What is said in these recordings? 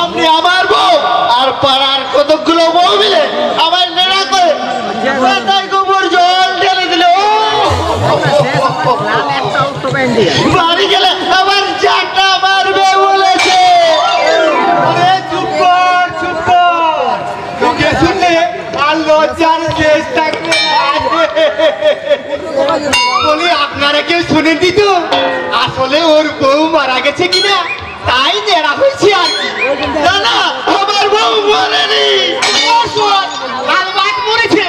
আপনি আমার বউ আর পাড়ার কতগুলো বউ মিলে আমার নেড়া করে মাথায় গোবর জল ঢেলে দিল। বাড়ি গেলে আবার চাটা মারবে বলেছে। চুপ কর চুপ কর, তোকে শুনলে আর লজ্জার শেষ থাকবে না। বলি আপনারা কেউ শুনেন দিত আসলে ওর বউ মারা গেছে কিনা, তাই নেড়া হয়েছে আর কি। না না, আমার বউ মরেনি, মরেছে।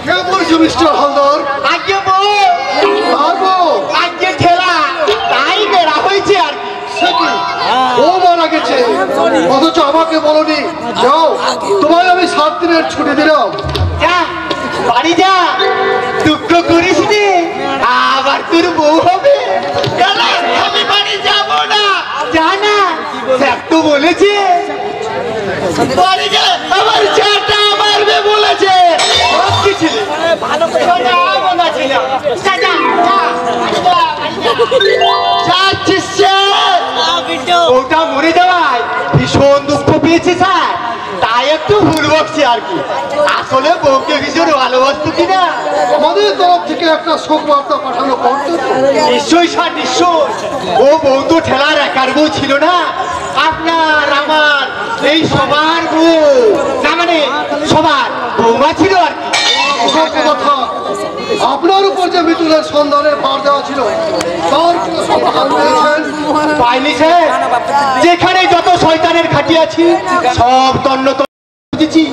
কেউ বলছো মিস্টার হালদার? আজকে বউ আজকে ঠেলা, তাই নেড়া হয়েছে আর কি। ও মারা গেছে অথচ আমাকে বলনি। যাও, তোমায় আমি 7 দিনের ছুটি দিলাম। যা বাড়ি যা, দুঃখ করিস রে, আবার তোর বউ হবে। আমি বাড়ি যাব না, জানা তো বলেছে বাড়ি গেলে আমার চাটা মারবে বলেছে। ওটা মরে যাওয়ায় ভীষণ দুঃখ পেয়েছে স্যার, তাই একটু ভুল বকছি আর কি। আসলে বউকে ভীষণ ভালোবাসতো কিনা। আমাদের তরফ থেকে একটা শোক বার্তা পাঠানো কর্তব্য। নিশ্চয়ই স্যার নিশ্চয়। ও বউ তো ঠেলার একার বউ ছিল না, আপনার আমার এই সবার বউ, না মানে সবার বৌমা ছিল আর কি। কথা, আপনার উপর যে মিতুলের সন্ধানের ভার দেওয়া ছিল তার কোনো সমাধান পেয়েছেন? পাইনি স্যার, যেখানে যত শয়তানের খাটি আছি সব তন্ন বুঝেছি,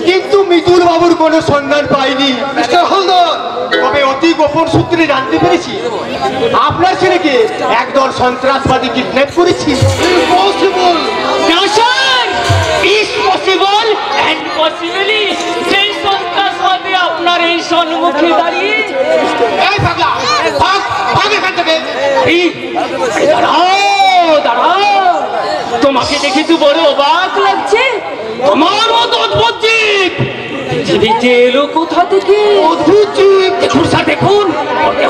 কিন্তু মিতুল বাবুর কোনো সন্ধান পাইনি। মিস্টার হালদার, তবে অতি গোপন সূত্রে জানতে পেরেছি আপনার ছেলেকে একদল সন্ত্রাসবাদী কিডন্যাপ করেছি। ইম্পসিবল। না sir, is possible and possibly. সেই সন্ত্রাসবাদী আপনার এই সম্মুখে দাঁড়িয়ে, এই পাগলা ভাগ ভাগ এখান থেকে। দাঁড়াও দাঁড়াও, তোমাকে দেখে তো বড় অবাক লাগছে। তোমার মতো অদ্ভুত জীব পৃথিবীতে এলো কোথা থেকে? অদ্ভুত জীব দেখুন স্যার, দেখুন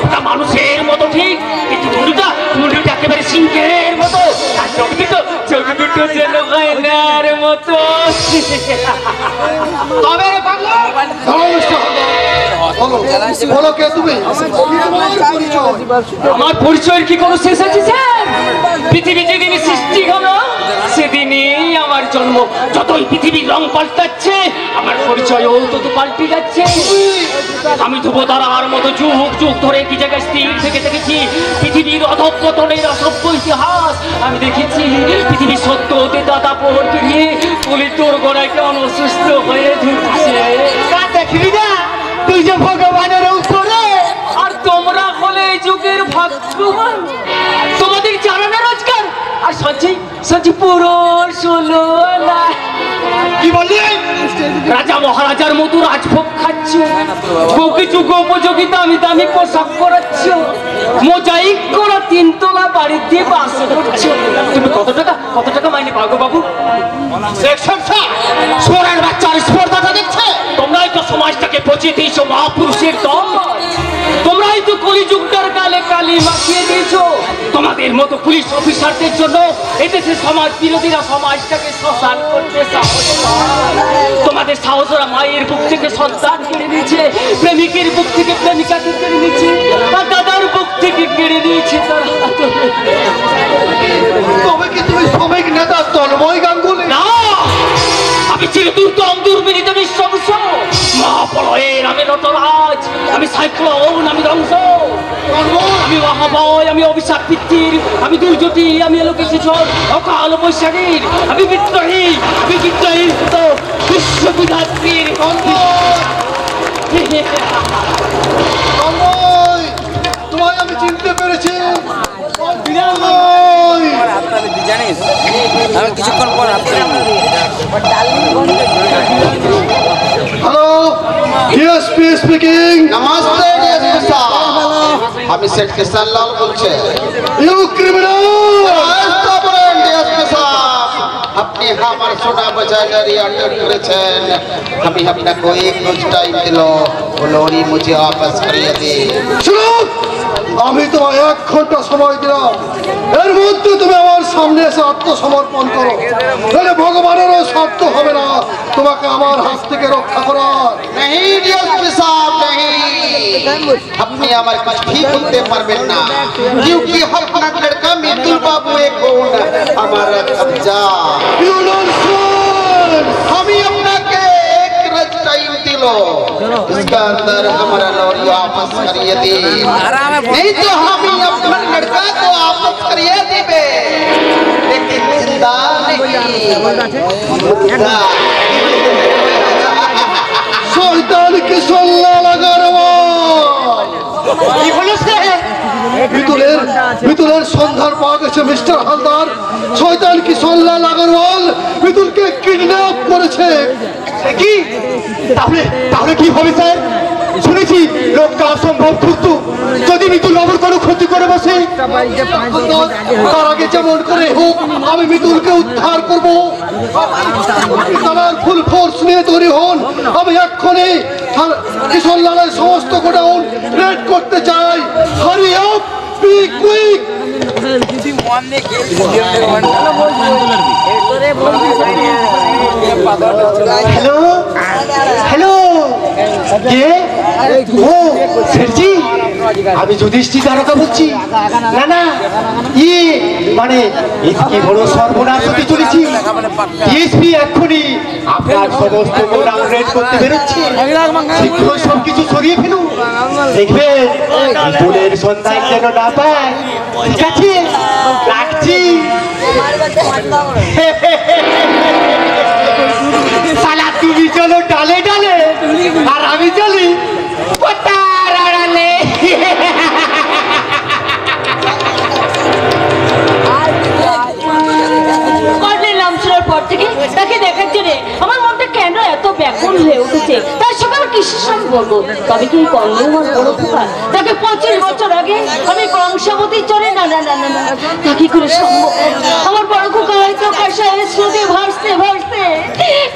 ওটা মানুষের মতো ঠিক, কিন্তু মুন্ডুটা একেবারে সিংহের মতো, আর চোখ দুটো যেন গয়নার মতো। তবে পাগলা, বলো কে তুমি? আমার পরিচয়ের কি কোনো শেষ আছে স্যার? পৃথিবী যেদিন সৃষ্টি হলো সেদিনই আমার জন্ম। যতই পৃথিবীর রং পাল্টাচ্ছে আমার পরিচয়ও তত পাল্টে যাচ্ছে। আমি ধ্রুবতারার মতো যুগ যুগ ধরে কি জায়গায় স্থির থেকে দেখেছি পৃথিবীর অধঃপতনের অসভ্য ইতিহাস। আমি দেখেছি পৃথিবীর সত্য হতে দাদা পোহর পেরিয়ে পুলিতোর গোড়ায় কেমন অসুস্থ হয়ে ঢুকছে। দেখবি না তুই যে ভগবানের উপরে, আর তোমরা হলে যুগের ভাগ্যবান। তোমাদের জানানো রোজগার আর সঞ্চয় পুরো ষোলো না। কি বললি? রাজা মহারাজার মতো রাজভোগ খাচ্ছ, বউকে যুগ উপযোগী দামি দামি পোশাক পরাচ্ছ, মোজাইক করা 3 তলা বাড়িতে বাস করছো। তুমি কত টাকা মাইনে পাগো বাবু? সোনার বাচ্চার স্পর্ধাটা দেখছে। তোমরাই তো সমাজটাকে পচিয়ে দিয়েছো মহাপুরুষের দল। তোমরাই তো কলিযুগটার কালে কালি মাখিয়ে দিয়েছো। তোমাদের মতো পুলিশ অফিসারদের জন্য এদেশে সমাজ বিরোধীরা সমাজটাকে শ্মশান করতে সাহস পায়। তোমাদের সাহসরা মায়ের বুক থেকে সন্তান কেড়ে নিয়েছে, প্রেমিকের বুক থেকে প্রেমিকাকে কেড়ে নিয়েছে, আর দাদার বুক থেকে কেড়ে নিয়েছে তার হাত। তবে কি তুমি শ্রমিক নেতা তন্ময় গাঙ্গুলি? না, আমি চিরদুর্দম দুর্বিনীত নিঃশংস মহাপ্রলয়ের আমি নটরাজ, আমি সাইক্লোন, আমি ধ্বংস, আমি মহাবয়, আমি অভিশাপ পিতৃর, আমি দুর্যোগী, আমি লোকেশ্বর অকাল বৈশাখীর, আমি বিদ্রোহীর তো বিশ্ববিধাত্রীর। তোমায় আমি চিনতে পেরেছি। জানিস আমি কিছুক্ষণ পর হ্যালো, ডিএসপি স্পিকিং। नमस्ते डीएसपी साहब, আমি सेठ किशन लाल বলছি। You criminal. डीएसपी साहब, আপনি আমার সোনা ज्वेलरी ऑर्डर করেছেন আমি আপনাকে एक रोज टाइम दिलो लोरी मुझे वापस करिए दे চুপ! আমি তোমায় 1 ঘন্টা সময় দিলাম, এর মধ্যে তুমি আমার সামনে এসে আত্মসমর্পণ করো, তাহলে ভগবানেরও সাধ্য হবে না তোমাকে আমার হাত থেকে রক্ষা করার। नहीं डीएसपी साहब नहीं अपनी हमारे कुछ ठीक होते पारबेन ना क्योंकि हम अपना लड़का मितुल बाबू एक गुण हमारा कब्जा हम ही अपना के एक रोज टाइम दिलो इसका अंदर हमारा लोरी वापस करिए दे नहीं तो हम ही अपना लड़का को वापस करिए देबे लेकिन जिंदा नहीं मुर्दा শয়তান কিশোর লাল আগরওয়াল কি হলো স্যার? মিতুলের সন্ধান পাওয়া গেছে মিস্টার হালদার। শয়তান কিশোর লাল আগরওয়াল মিতুলকে কিডন্যাপ করেছে। কি তাহলে তাহলে কি হবে স্যার? শুনেছি লোকটা অসম্ভব দুষ্টু, যদি মিতুল বাবুর কোনো ক্ষতি করে বসে তার আগে যেমন করে হোক আমি মিতুলকে উদ্ধার করব। তার ফুল ফোর্স নিয়ে তৈরি হন, আমি এক্ষুনি কিশোর লালের সমস্ত গোডাউন রেড করতে চাই। Hurry up, be quick. Hello hello কে? ও স্যারজি, আমি যুধিষ্ঠির দ্বারকা বলছি। না না মানে কি বড় সর্বনাশ হতে চলেছি। ডিএসপি এক্ষুনি আপনার সমস্ত গোডাউন রেড করতে বেরোচ্ছে, শীঘ্রই সবকিছু সরিয়ে ফেলুন, দেখবেন ফুলের সন্ধান যেন না পায়। ঠিক আছে, রাখছি। শালা তুমি চলো ডালে ডালে আর আমি চলি পাতার আড়ালে। নাম শোনার পর থেকে তাকে দেখার জন্য আমার মনটা কেন এত ব্যাকুল হয়ে উঠেছে, তার সঙ্গে আমার কিসের সম্পর্ক? তবে কি কর্ণের আমার বড় খোকা তাকে 25 বছর আগে আমি কংসাবতীর চরে না না না না না তা কি করে সম্ভব? আমার বড় খোকা হয়তো কাশায়ের স্রোতে ভাসতে ভাসতে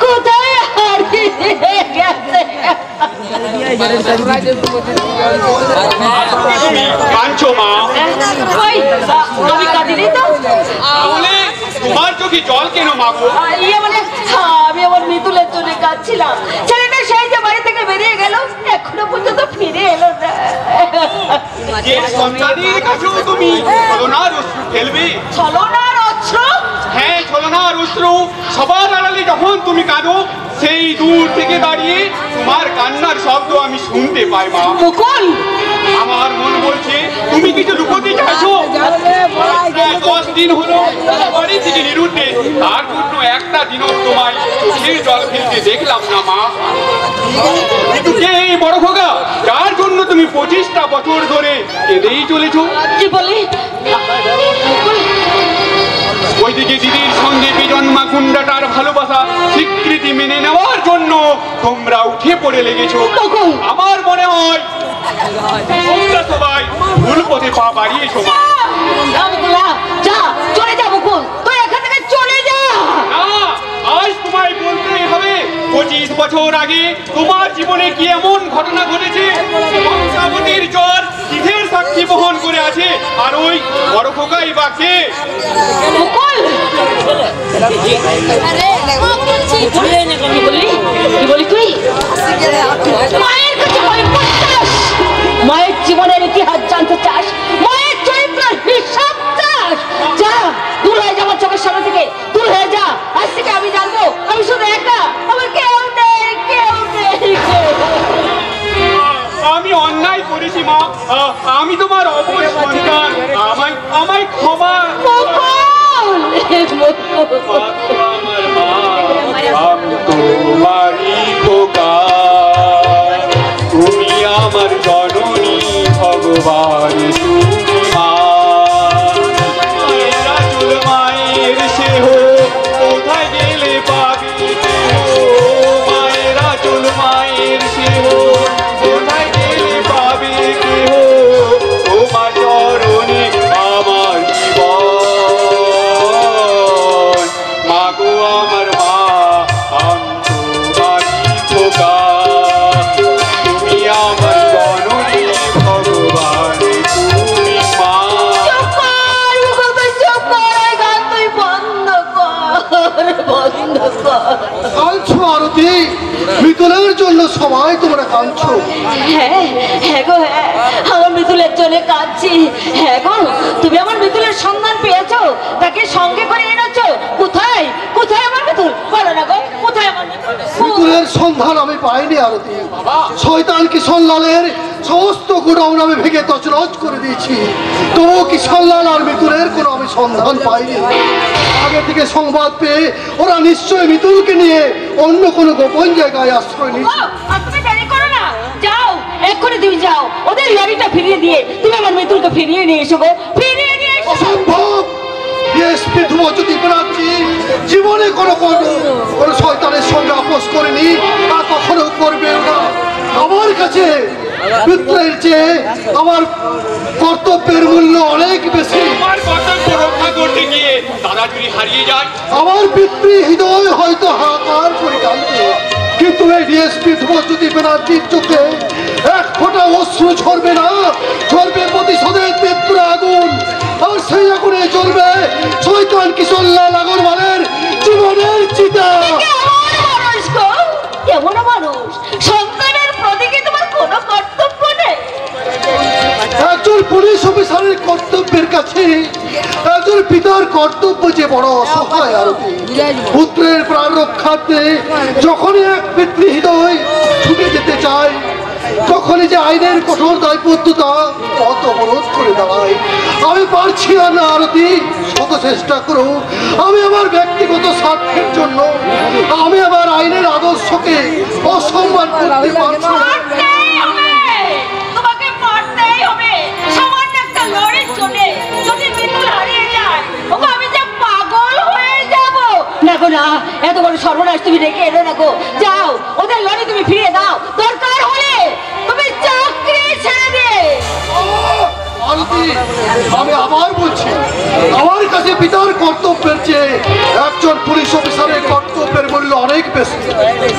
কোথায় হারিয়ে গেছে। কাঞ্চো মা, ওই আমি কাঁদিনি তো, তোমার চোখে জল কেন মাগো? মানে আমি আমার মিতুলের জন্য কাঁদছিলাম। ছেলেটা সেই যে বাড়ি থেকে বেরিয়ে গেল, এখনো পর্যন্ত ফিরে এলো না। যে সন্তানের কাছেও তুমি ছলনার অশ্রু ফেলবে? ছলনার অস্ত্র? হ্যাঁ, ছলনার অশ্রু। সবার আড়ালে যখন তুমি কাঁদো, সেই দূর থেকে দাঁড়িয়ে তোমার কান্নার শব্দ আমি শুনতে পাই মা। মুকুল, আমার মন বলছে তুমি কিছু লুকোতে চাইছো। 10 দিন হলো বাড়ি থেকে নিরুদ্ধে, তার জন্য একটা দিনও তোমায় চোখের জল ফেলতে দেখলাম না মা। কিন্তু কে এই বড় খোকা যার জন্য তুমি 25টা বছর ধরে কেঁদেই চলেছো? কি বলি? ওইদিকে দিদির সঙ্গে বেজন্মা গুন্ডাটার ভালোবাসা স্বীকৃতি মেনে নেওয়ার জন্য তোমরা উঠে পড়ে লেগেছো। আমার মনে হয় তোমরা সবাই ভুল পথে পা বাড়িয়েছো মা। যা, চলে যা মুকুল, তুই এখান থেকে চলে যা। না, আজ তোমায় বলতেই হবে 25 বছর আগে তোমার জীবনে কি এমন ঘটনা ঘটেছে কংসাবতীর জ্বর কিসের সাক্ষী বহন করে আছে? আর ওই বড় খোকাই বা কে? মুকুল, কি বলি তুই? মায়ের কাছে মায়ের জীবনের ইতিহাস জানতে চাস? মায়ের চরিত্রের হিসাব চাস? যা, দূর হয়ে যা আমার চোখের সামনে থেকে, দূর হয়ে যা। আজ থেকে আমি জানবো আমি শুধু একা, আমার কেউ নেই, কেউ নেই। আমি অন্যায় করেছি মা, আমি তোমার অপর সন্তান, আমায় ক্ষমা। আমার মা, আমি তোমারই খোকা, তুমি আমার জননী ভগবান তুমি মা। মায়েরা চুল মায়ের সেহ কোথায় গেলে পাবি দেহ, মায়েরা চুল মায়ের সেহ কোথায় গেলে পাবি দেহ, তোমার চরণে আমার জীবন আরতি, মিতুলের জন্য সবাই তোমরা কাঁদছো। হ্যাঁ হ্যাঁ গো, হ্যাঁ আমার মিতুলের জন্য কাঁদছি। হ্যাঁ গো, তুমি আমার মিতুলের সন্ধান পেয়েছো, তাকে সঙ্গে করে এনেছো। কোথায় কোথায় আমার মিতুল? বলো না গো, কোথায় আমার মিতুল? মিতুলের সন্ধান আমি পাইনি আরতি। শয়তান কিশোরলালের সমস্ত গোডাউন আমি ভেঙে তছনছ করে দিয়েছি, তবুও কিশোরলাল আর মিতুলের কোনো আমি সন্ধান পাইনি। আগে থেকে সংবাদ পেয়ে ওরা নিশ্চয়ই মিতুলকে নিয়ে অন্য কোনো গোপন জায়গায় আশ্রয় নিয়েছে। আর তুমি দেরি করো না, যাও এক্ষুনি তুমি যাও, ওদের লরিটা ফিরিয়ে দিয়ে তুমি আমার মিতুলকে ফিরিয়ে নিয়ে এসো গো, ফিরিয়ে নিয়ে এসো। অসম্ভব! ডিএসপি ধ্রুবজ্যোতি ব্যানার্জি জীবনে কোনো শয়তানের সঙ্গে আপোষ করেনি, আর কখনো করবেও না। আমার কাছে মিত্রের চেয়ে আমার কর্তব্যের মূল্য অনেক বেশি। আমার কর্তব্য রক্ষা করতে গিয়ে দাদা যদি হারিয়ে যায়, আমার পিতৃ হৃদয় হয়তো হাহাকার করে কাঁদবে, কিন্তু এই ডিএসপি ধ্রুবজ্যোতি ব্যানার্জির চোখে এক ফোঁটা অশ্রু ঝরবে না, ঝরবে প্রতিশোধের তীব্র আগুন। আর সেই আগুনে জ্বলবে শয়তান কিশোরলাল আগরওয়ালের জীবনের চিতা। কেমন মানুষ, সন্তানের প্রতি কি তোমার কোনো কর্তব্য নেই? একজন পুলিশ অফিসারের কর্তব্যের কাছে একজন পিতার কর্তব্য যে বড় অসহায় আরতি। পুত্রের প্রাণ রক্ষার্থে যখনই এক পিতৃ হৃদয় ছুটে যেতে চায়, তখনই যে আইনের কঠোর দায়বদ্ধতা পথ অবরোধ করে দাঁড়ায়। আমি পারছি না আরতি, শত চেষ্টা করো, আমি আমার ব্যক্তিগত স্বার্থের জন্য আমি আমার আইনের আদর্শকে অসম্মান করতে পারছি না। তোমাকে মারতেই হবে, সামান্য একটা লরির জন্য যদি মিতুল হারিয়ে যায়, ওগো আমি যে পাগল হয়ে যাব। না গো না, এত বড় সর্বনাশ তুমি রেখে এলো না গো, যাও ওদের লরি তুমি ফিরিয়ে দাও, দরকার হলে তুমি চাকরি ছেড়ে দিয়ে। আরতি, আমি আবার বলছি, আমার কাছে পিতার কর্তব্যের চেয়ে একজন পুলিশ অফিসারের কর্তব্যের মূল্য অনেক বেশি।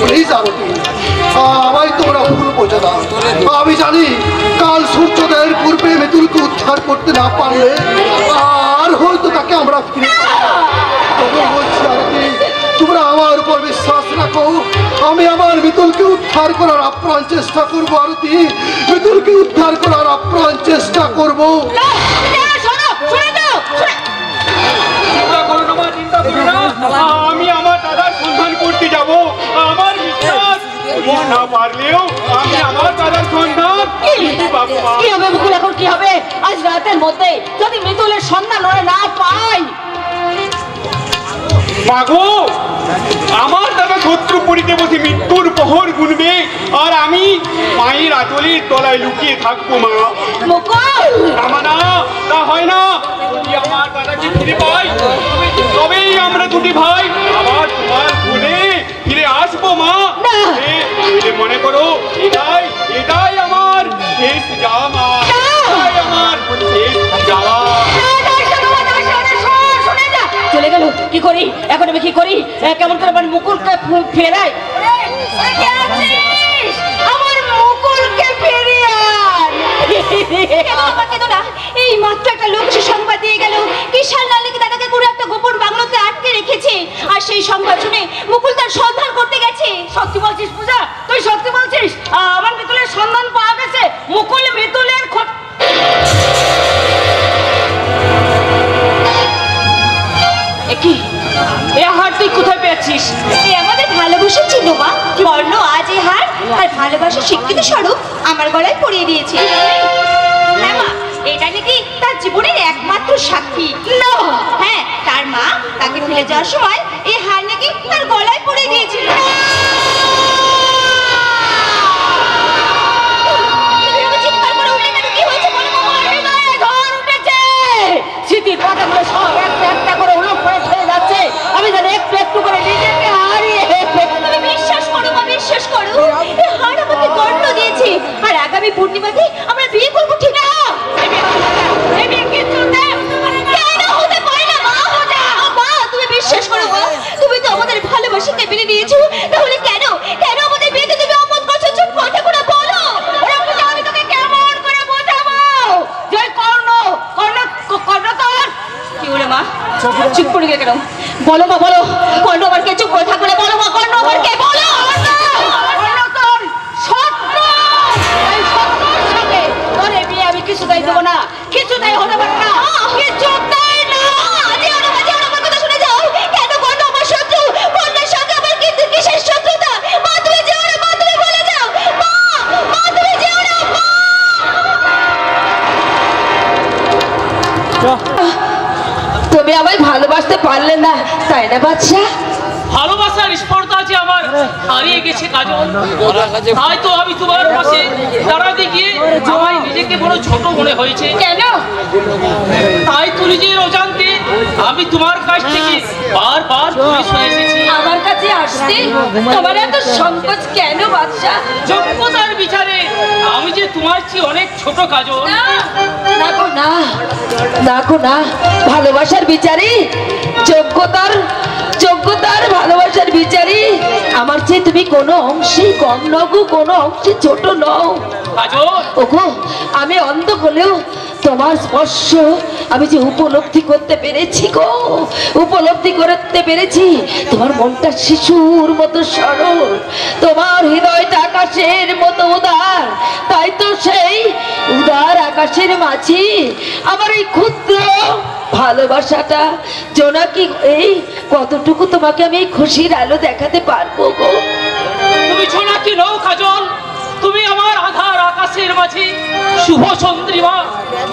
প্লিজ আরতি, আমায় তোমরা ভুল বোঝো না। আমি জানি কাল সূর্যোদয়ের পূর্বে মিতুলকে উদ্ধার করতে না পারলে আর হয়তো তাকে আমরা ফিরে তবু বলছি আরতি, তোমরা আমার উপর বিশ্বাস রাখো, আমি আমার মিতুলকে উদ্ধার করার আপ্রাণ চেষ্টা করবো। আরতি, মিতুলকে উদ্ধার করার আপ্রাণ চেষ্টা করবো। চিন্তা করো না মা, চিন্তা করো না। আমি আমার দাদার সন্ধান করতে যাব, আমার বিশ্বাস পুলিশ না পারলেও আমি আমার দাদার সন্ধান পাবো। কি হবে মুকুল, এখন কি হবে? আজ রাতের মধ্যে যদি মিতুলের সন্ধান ওরা না পায়, মাগো আমার দাদা শত্রু পরিতে বসে মৃত্যুর প্রহর গুনবে, আর আমি মায়ের আঁচলের তলায় লুকিয়ে থাকবো। মা মুকুল না, তা হয় না। যদি আমার দাদাকে ফিরে পাই, তবেই আমরা দুটি ভাই আবার তোমার কোলে ফিরে আসবো। মা মনে করো এটাই আমার শেষ যাওয়া। মা এটাই আমার শেষ যাওয়া। চলে গেল, কি করি এখন? আমি কি করি? কেমন করে আমার মুকুলকে ফেরাই? আমার মুকুলকে ফিরিয়ে আন। এই মাত্র একটা লোক সংবাদ দিয়ে গেল কিশোরলাল নাকি দাদাকে কোনো একটা গোপন বাংলোতে আটকে রেখেছে, আর সেই সংবাদ শুনে মুকুল তার সন্ধান করতে গেছে। সত্যি বলছিস পূজা? তুই সত্যি বলছিস? আমার মিতুলের সন্ধান পাওয়া গেছে? মুকুল মিতুলের কি এ হার তুই কোথায় পেয়েছিস? এ আমাদের ভালোবাসা ছিল মা, বর্ণ আজ এ হার আর ভালোবাসার স্বীকৃতি স্বরূপ আমার গলায় পরিয়ে দিয়েছে। হ্যাঁ মা, এটা নাকি তার জীবনের একমাত্র সাক্ষী। না, হ্যাঁ, তার মা তাকে ফেলে যাওয়ার সময় এই হার নাকি তার গলায় পরিয়ে দিয়েছিল। স্মৃতির কথাগুলো সব একটা একটা করে উলট করে ফেলে যাচ্ছে। আমি যেন একটু একটু করে নিজেকে হারিয়ে। তুমি বিশ্বাস করো মা, বিশ্বাস করো, এই হার আমাকে গর্ব দিয়েছে, আর আগামী পূর্ণিমাতে আমরা বিয়ে করবো। ঠিক না? কেন হতে পারে না মা? মা তুমি বিশ্বাস করো মা, তুমি তো আমাদের ভালোবাসাকে মেনে নিয়েছো, তাহলে কেন কেন আমাদের বিয়েতে তুমি অমত করছো? চুপ কথা করে বলো। আমি তোকে কেমন করে বোঝাবো? জয় কর্ণ কর্ণকর। কি বলে মা? চুপ করে গেল। বলো মা, বলো। কর্ণ আবার কে? চুপ করে থাকলে বলো মা, কর্ণ আবার কে? বলো। তাই না বাচ্চা? ভালোবাসার স্পর্ধা যে আমার হারিয়ে গেছে কাজল, তাই তো আমি তোমার পাশে দাঁড়াতে গিয়ে আমার নিজেকে বড় ছোট মনে হয়েছে। কেন? তাই তো নিজের অজান্তে আমি তোমার কাছ থেকে বারবার দূরে সরে এসেছি। আমার কাছে আসতে তোমার এত সংকোচ কেন বাচ্চা? যোগ্যতার বিচারে আমি যে তোমার চেয়ে অনেক ছোট কাজল। না গো না, না গো না, ভালোবাসার বিচারে যোগ্যতার ভালোবাসার বিচারে আমার চেয়ে তুমি কোনো অংশেই কম নও গো, কোনো অংশে ছোট নও কাজল। ওগো আমি অন্ধ হলেও তোমার স্পর্শ আমি যে উপলব্ধি করতে পেরেছি গো, উপলব্ধি করতে পেরেছি। তোমার মনটা শিশুর মতো সরল, তোমার হৃদয়টা আকাশের মতো উদার। তাই তো সেই উদার আকাশের মাঝে আমার এই ক্ষুদ্র ভালোবাসাটা জোনাকি, এই কতটুকু তোমাকে আমি এই খুশির আলো দেখাতে পারবো গো। তুমি জোনাকি নও কাজল, তুমি আমার আধার আকাশের মাঝে শুভ চন্দ্রিমা।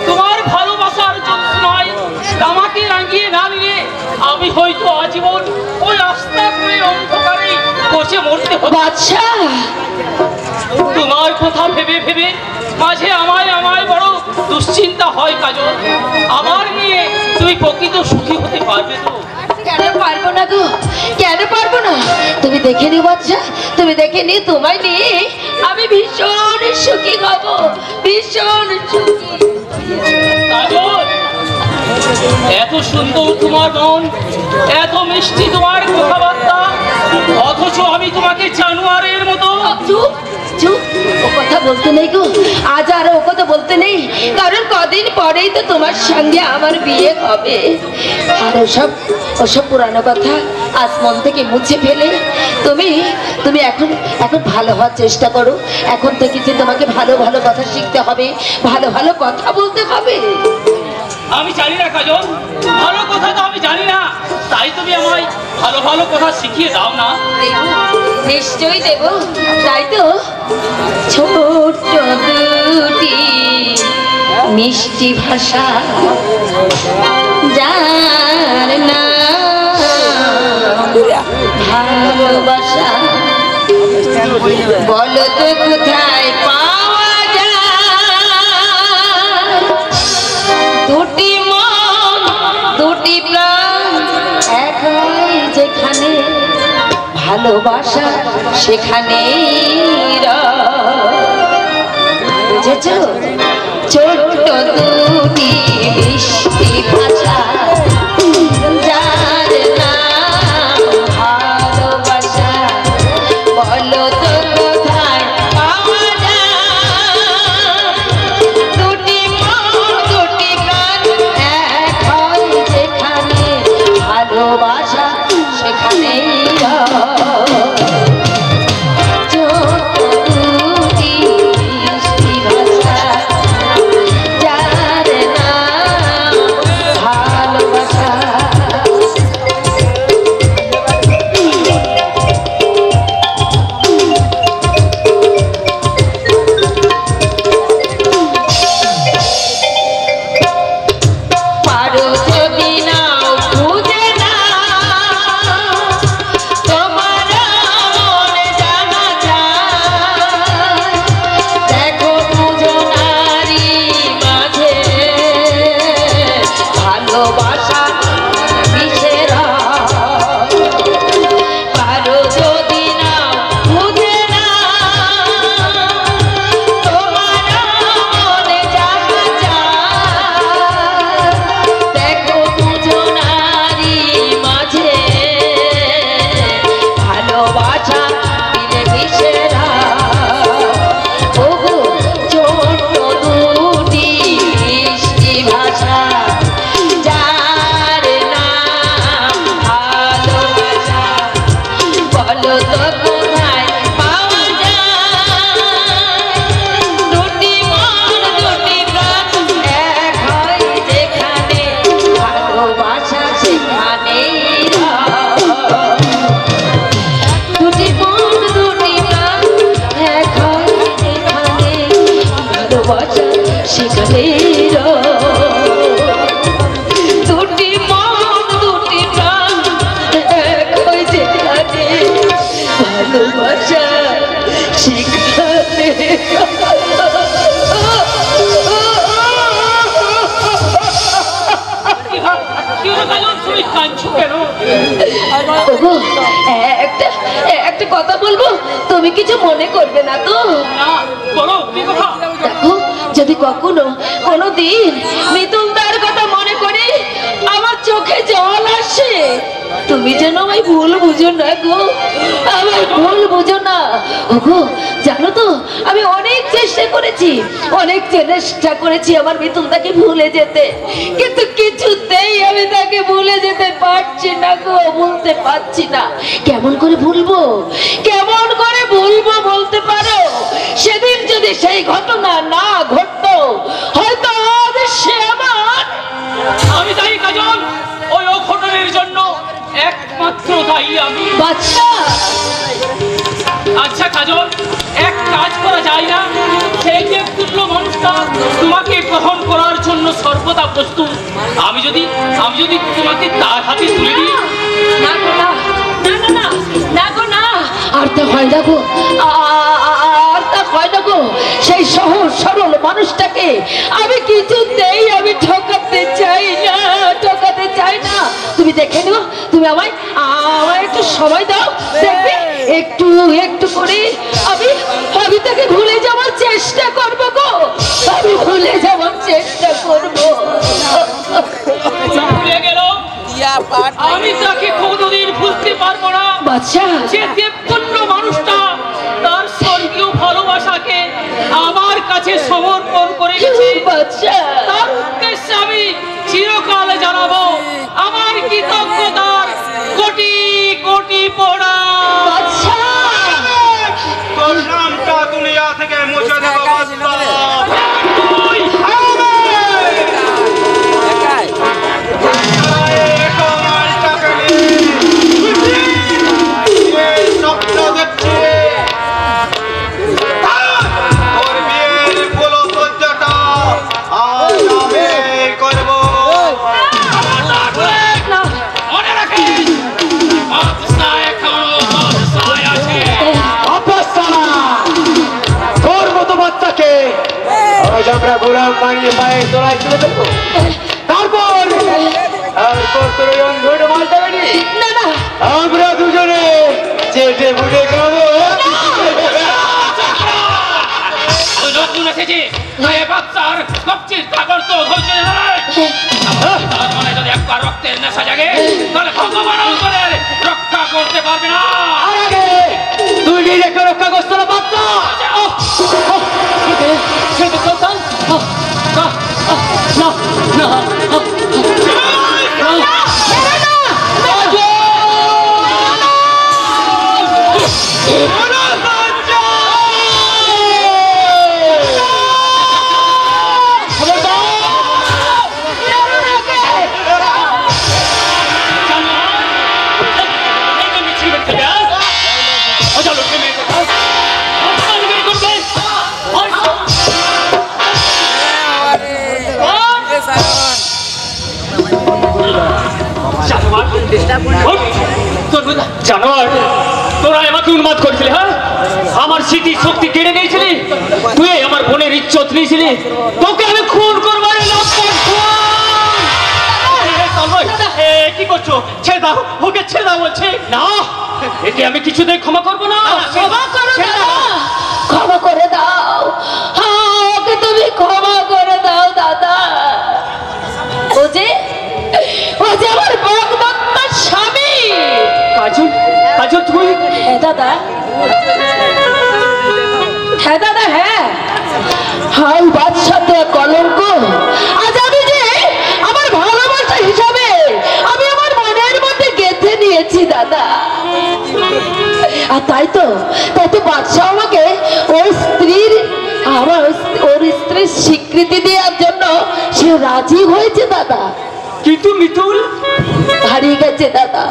তোমার ভালোবাসার যন্ত্রণায় আমাকে রাঙিয়ে না নিলে আমি হয়তো আজীবন ওই রাস্তা করে অন্ধকারে বসে মরতে হতো। বাচ্চা, তোমার কথা ভেবে ভেবে মাঝে আমায় বড় দুশ্চিন্তা হয় কাজল। আমার নিয়ে তুমি প্রকৃত সুখী হতে পারবে তো? কেন পারবো না গো, কেন পারবো না? তুমি দেখে নিও বাচ্চা, তুমি দেখে নিও, তোমায় নিয়ে আমি ভীষণ সুখী হব, ভীষণ সুখী। কাজল, এত সুন্দর তোমার মন, এত মিষ্টি তোমার কথাবার্তা, অথচ আমি তোমাকে জানোয়ারের মতো। চুপ চুপ, ও কথা বলতে নেই গো, আজ আর ও কথা বলতে নেই, কারণ কদিন পরেই তো তোমার সঙ্গে আমার বিয়ে হবে। আর ওসব পুরানো কথা আজ মন থেকে মুছে ফেলে তুমি এখন ভালো হওয়ার চেষ্টা করো। এখন থেকে যে তোমাকে ভালো ভালো কথা শিখতে হবে, ভালো ভালো কথা বলতে হবে। আমি জানি না কাজল, ভালো কথা তো আমি জানি না, তাই তুমি আমায় ভালো ভালো কথা শিখিয়ে দাও না। নিশ্চয়ই দেব, তাই তো ছোট দুটি মিষ্টি ভাষা যার না ভালোবাসা, বলো তো কোথায় পাওয়া যায়? দুটি মন দুটি প্রাণ এক হয় যেখানে, ভালোবাসা সেখানেই বুঝেছ? ছোট্ট দুটি মিষ্টি ভাষা যার নাম ভালোবাসা, বলো তো কোথায় পাওয়া যায়? দুটি মন দুটি প্রাণ এক হয় যেখানে, ভালোবাসা সেখানেই তুমি কাঁদছো কেন? একটা কথা বলবো, তুমি কিছু মনে করবে না তো? না, বলো কি কথা? দেখো, যদি কখনো কোনোদিন মিতুলদার কথা মনে করে আমার চোখে জল আসে, তুমি যেন আমায় ভুল বুঝো না গো, আমায় ভুল বুঝো না। ওগো, জানো তো আমি অনেক চেষ্টা করেছি আমার মিতুলদাকে ভুলে যেতে, কিন্তু কিছুতেই আমি তাকে ভুলে যেতে পারছি না গো, বলতে পারছি না। কেমন করে ভুলবো বলতে পারো? সেদিন যদি সেই ঘটনা না ঘটতো, হয়তো আজ সে আমার। আমি দায়ী কাজল, ওই অঘটনের জন্য একমাত্র দায়ী আমি। বাচ্চা, আচ্ছা কাজল, এক কাজ করা যায় না? সেই যে তুল্য মানুষটা তোমাকে গ্রহণ করার জন্য সর্বদা প্রস্তুত, আমি যদি তোমাকে তার হাতে তুলে দিই। না গো না, না গো না, আর তা হয় না গো, আর তা হয় না গো। সেই সহজ সরল মানুষটাকে আমি কিছুতেই ঠকাতে চাই না। তুমি দেখে নিও, তুমি আমায় একটু সময় দাও, দেখবে একটু করে আমি তাকে ভুলে যাওয়ার চেষ্টা করবো গো, ভুলে গেল, আমি তাকে কোনোদিন ভুলতে পারবো না। বাচ্চা, যে দেবতুল্য মানুষটা তার স্বর্গীয় ভালোবাসাকে আমার কাছে সমর্পণ করে গেছে, বাচ্চা, তার উদ্দেশ্যে আমি চিরকাল জানাবো আমার কৃতজ্ঞতার কোটি কোটি পোড়া। বাচ্চা, তোর নামটা দুনিয়া থেকে মুছে দেবো আমরা গোলাম বানিয়ে পায়ে তোলায় তুলে দেবো, তারপর তোর অন্ধ মাল দেবেনি, আমরা দুজনে চেটে ফুটে খাবো। নতুন এসেছি, বাচ্চার সবচেয়ে তাগর তো হচ্ছে তার মানে যদি একবার রক্তের নেশা জাগে, তাহলে ভগবান আমাদের রক্ষা করতে পারবে না। তুই নিজেকে রক্ষা করছো না বাচ্চা? জানোয়ার, তোরা আমাকে উন্মাদ করেছিলি, হ্যাঁ? আমার স্মৃতি শক্তি কেড়ে নিয়েছিলি, তুই আমার বোনের ইজ্জত নিয়েছিলি, তোকে আমি খুন করবো। কি করছো? ছেড়ে দাও, ওকে ছেড়ে দাও বলছে। না, একে আমি কিছুতেই ক্ষমা করবো না। ক্ষমা করে দাও, ওকে তুমি ক্ষমা করে দাও দাদা। ও যে আমার ভগবন্তার স্বামী। কাজল, তুই? হ্যাঁ দাদা, হ্যাঁ, হাই বাদশাতে কলঙ্ক। আজ আমি যে আমার ভালোবাসা হিসাবে আমি আমার মনের মধ্যে গেঁথে নিয়েছি দাদা। আর তাই তো বাদশা আমাকে ওর স্ত্রীর স্বীকৃতি দেওয়ার জন্য সে রাজি হয়েছে দাদা। কিন্তু মিতুল হারিয়ে গেছে দাদা,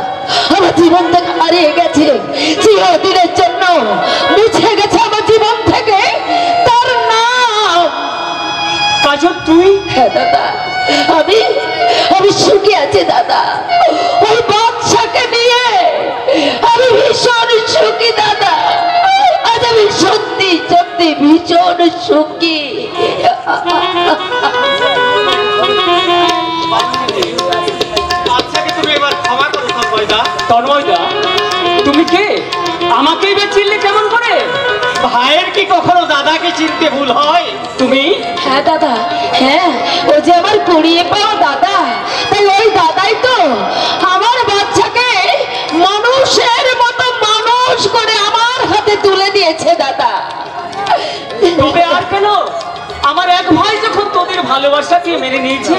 আমার জীবন থেকে হারিয়ে গেছে, চিরদিনের জন্য মুছে গেছে আমার জীবন থেকে তার নাম। কাজল, তুই? হ্যাঁ দাদা, আমি সুখী আছি দাদা, ওই বাদশাকে নিয়ে আমি ভীষণ সুখী দাদা। আজ আমি সত্যি ভীষণ সুখী। তন্ময়দা, তুমি কে? আমাকেই বা চিনলে কেমন করে? ভাইয়ের কি কখনো দাদাকে চিনতে ভুল হয়? তুমি? হ্যাঁ দাদা, হ্যাঁ, ও যে আমার কুড়িয়ে পাওয়া দাদা, তাই ওই দাদাই তো আমার বাচ্চাকে মানুষের মতো মানুষ করে আমার হাতে তুলে দিয়েছে দাদা। তবে আর কেন? আমার এক ভাই যখন তোদের ভালোবাসাকে মেনে নিয়েছে,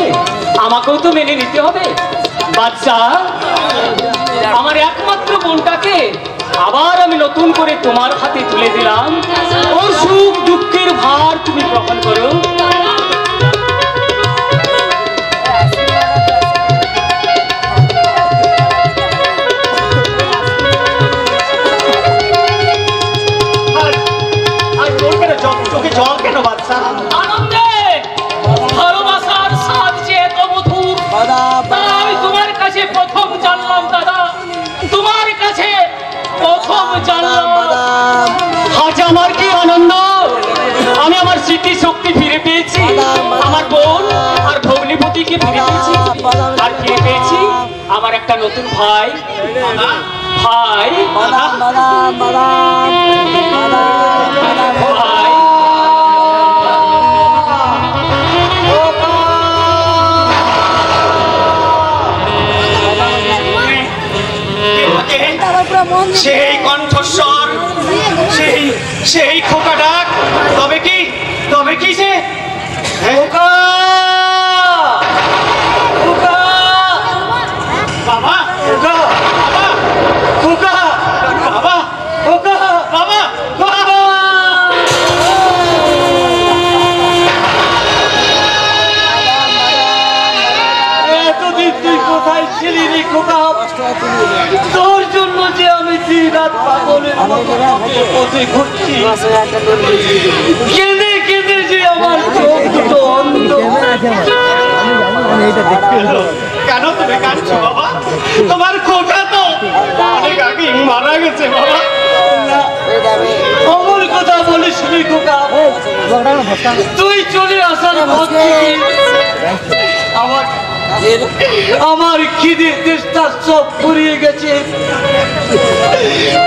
আমাকেও তো মেনে নিতে হবে। বাচ্চা, আমার একমাত্র বোনটাকে আবার আমি নতুন করে তোমার হাতে তুলে দিলাম। ওর সুখ দুঃখের ভার তুমি গ্রহণ করো। চোখে জল কেন বাচ্চা? আনন্দে ভালোবাসার স্বাদ যে এত মধুর, তা আমি তোমার কাছে প্রথম জানলাম দাদা, তোমার কাছে প্রথম জানলাম। আজ আমার কি আনন্দ! আমি আমার স্মৃতি শক্তি ফিরে পেয়েছি, আমার বোন আর ভগ্নিপতিকে ফিরে পেয়েছি, আর ফিরে পেয়েছি আমার একটা নতুন ভাই। ভাই ভাই সেই কণ্ঠস্বর, সেই খোকা ডাক, তবে কি সে? খোকা, খোকা, বাবা, খোকা, বাবা, খোকা, বাবা, খোকা, বাবা, বাবা। এতদিন তুই কোথায় ছিলি রে খোকা? তোর জন্য যে আমি দিন রাত পাগলের পথে ঘুরছি, কেঁদে কেঁদে যে আমার চোখ দুটো অন্ধ। কেন তুমি কাঁদছো বাবা? তোমার খোকা তো অনেক আগে মারা গেছে বাবা। অমর কথা বলিস নি খোকা। তুই চলে আসার পর থেকে আমার খিদের দেশটা সব ফুরিয়ে গেছে।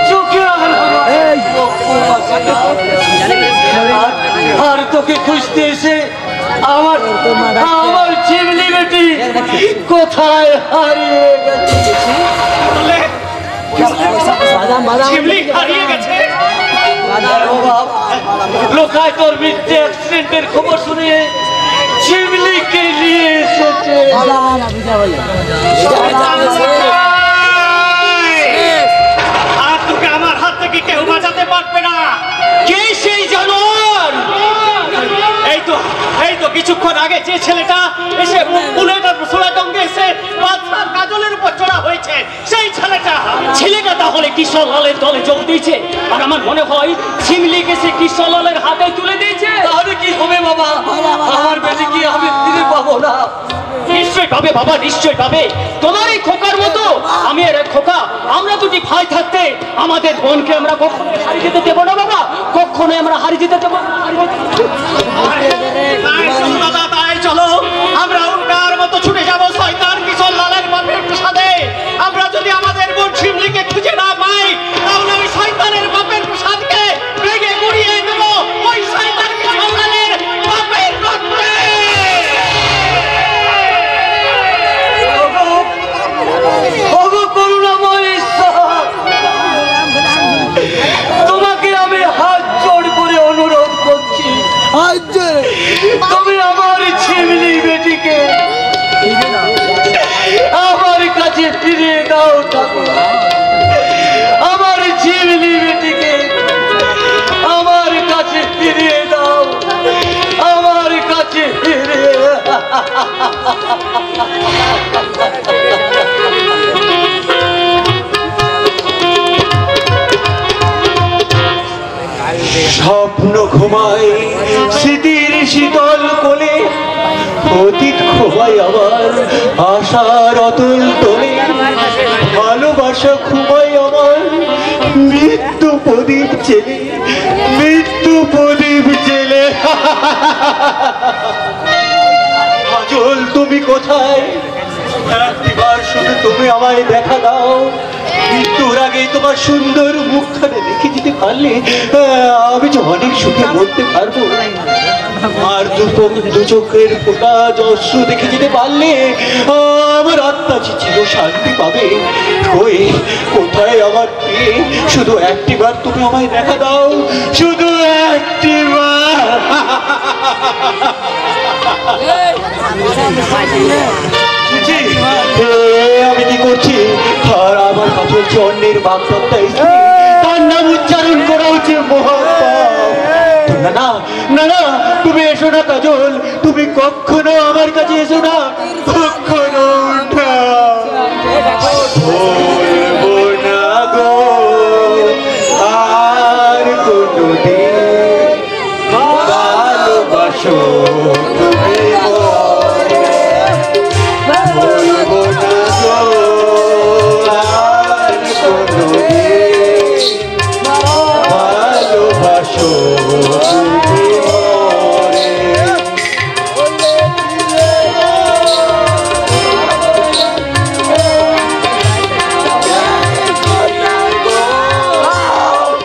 চোখে আর তোকে খুঁজতে এসে আমার চিমনি বেটি কোথায় হারিয়ে গেছে। চিমনি হারিয়ে গেছে? লোকায় তোর মৃত্যু অ্যাক্সিডেন্টের খবর শুনে চিমলিকে নিয়ে এসেছে। আর তোকে আমার হাত থেকে কেউ বাঁচাতে পারবে না। কে সেই জানোয়ার? এই তো কিছুক্ষণ আগে যে ছেলেটা এসে ফুলেটঙ্গে এসে বাদশার কাজলের উপর চড়া হয়েছে, সেই ছেলেটা তাহলে কৃষ্ণলালের দলে যোগ দিয়েছে। আর আমার মনে হয় ছিমলিকে সে কৃষ্ণলালের হাতে তুলে দিয়েছে। তাহলে কি হবে বাবা? আমার বেটি কি আমি ফিরে পাবো না? নিশ্চয় পাবে বাবা, নিশ্চয় পাবে। তোমার এই খোকার মতো আমি আর এক খোকা, আমরা দুটি ভাই থাকতে আমাদের বোনকে আমরা কখনো হারিয়ে যেতে দেবো না বাবা, কখনো আমরা হারিয়ে যেতে দেবো না। তাই চলো আমরা উল্কার মতো ছুটে যাবো শয়তান কিশোর লালের বাপের প্রসাদে। আমরা যদি আমাদের বোন শিমলিকে খুঁজে না পাই, তাহলে ওই শয়তানের বাপের প্রসাদকে ভেঙে গুড়িয়ে দেবো ওই শয়তান কিশোর লালের বাপের গর্তে। তোমাকে আমি হাত জোড় করে অনুরোধ করছি, তুমি আমার ছিমলি বেটিকে আমার কাছে ফিরিয়ে দাও ঠাকুর। আমার ছিমলি বেটিকে আমার কাছে ফিরিয়ে দাও, আমার কাছে ফিরিয়ে। স্বপ্ন ঘুমায় স্মৃতির শীতল কোলে, অতীত ঘুমায় আমার আশার অতুল তোলে। ভালোবাসা ঘুমায় আমার মৃত্যু প্রদীপ জেলে, মৃত্যু প্রদীপ জেলে। কাজল তুমি কোথায়? একবার শুধু তুমি আমায় দেখা দাও। মৃত্যুর আগে তোমার সুন্দর মুখখানে দেখে যেতে পারলে আমি যে অনেক সুখে মরতে পারবো। আর দু চোখের ফোঁটা অশ্রু দেখে যেতে পারলে আমার আত্মা চির শান্তি পাবে। ওই কোথায় আমার প্রিয়? শুধু একটিবার তুমি আমায় দেখা দাও, শুধু একটিবার। আমি কি করছি? আর আমার কাছে অন্যের বাগদত্তা স্ত্রী, তার নাম উচ্চারণ করা হচ্ছে মহাপাপ। না না না না, তুমি এসো না কাজল, তুমি কখনো আমার কাছে এসো না, কখনো উঠা বলবো না গো আর কোনোদিন ভালোবাসো তুমি বলবো না গো আর কোনোদিন ভালোবাসো তুমি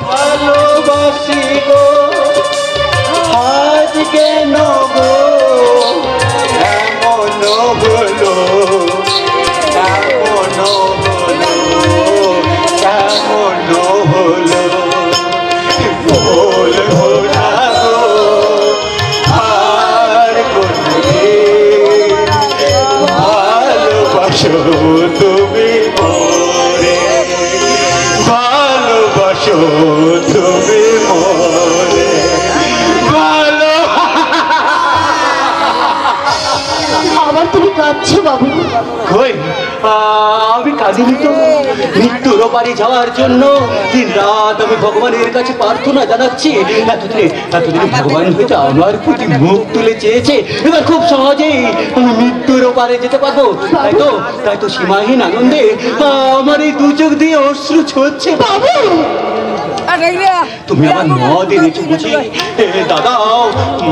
ভালোবাসি গো আজ কেন গো এমন হলো, এমন হলো, এমন হলো। বলবো না গো আর কোনদিন ভালোবাসো তুমি মরে, ভালোবাসো তুমি মরে, ভালো। আবার তুমি কাঁদছো বাবু? কই, আমি কাঁদিনি তো। মৃত্যুর ওপারে যাওয়ার জন্য দিন রাত আমি ভগবানের কাছে প্রার্থনা জানাচ্ছি। এতদিন ভগবান হয়তো আমার প্রতি মুখ তুলে চেয়েছে, এবার খুব সহজেই আমি মৃত্যুর ওপারে যেতে পারবো। তাই তো সীমাহীন আনন্দে আমার এই দু চোখ দিয়ে অশ্রু ঝরছে। বাবু, তুমি আমার মদ এনেছো বুঝি? দাদা,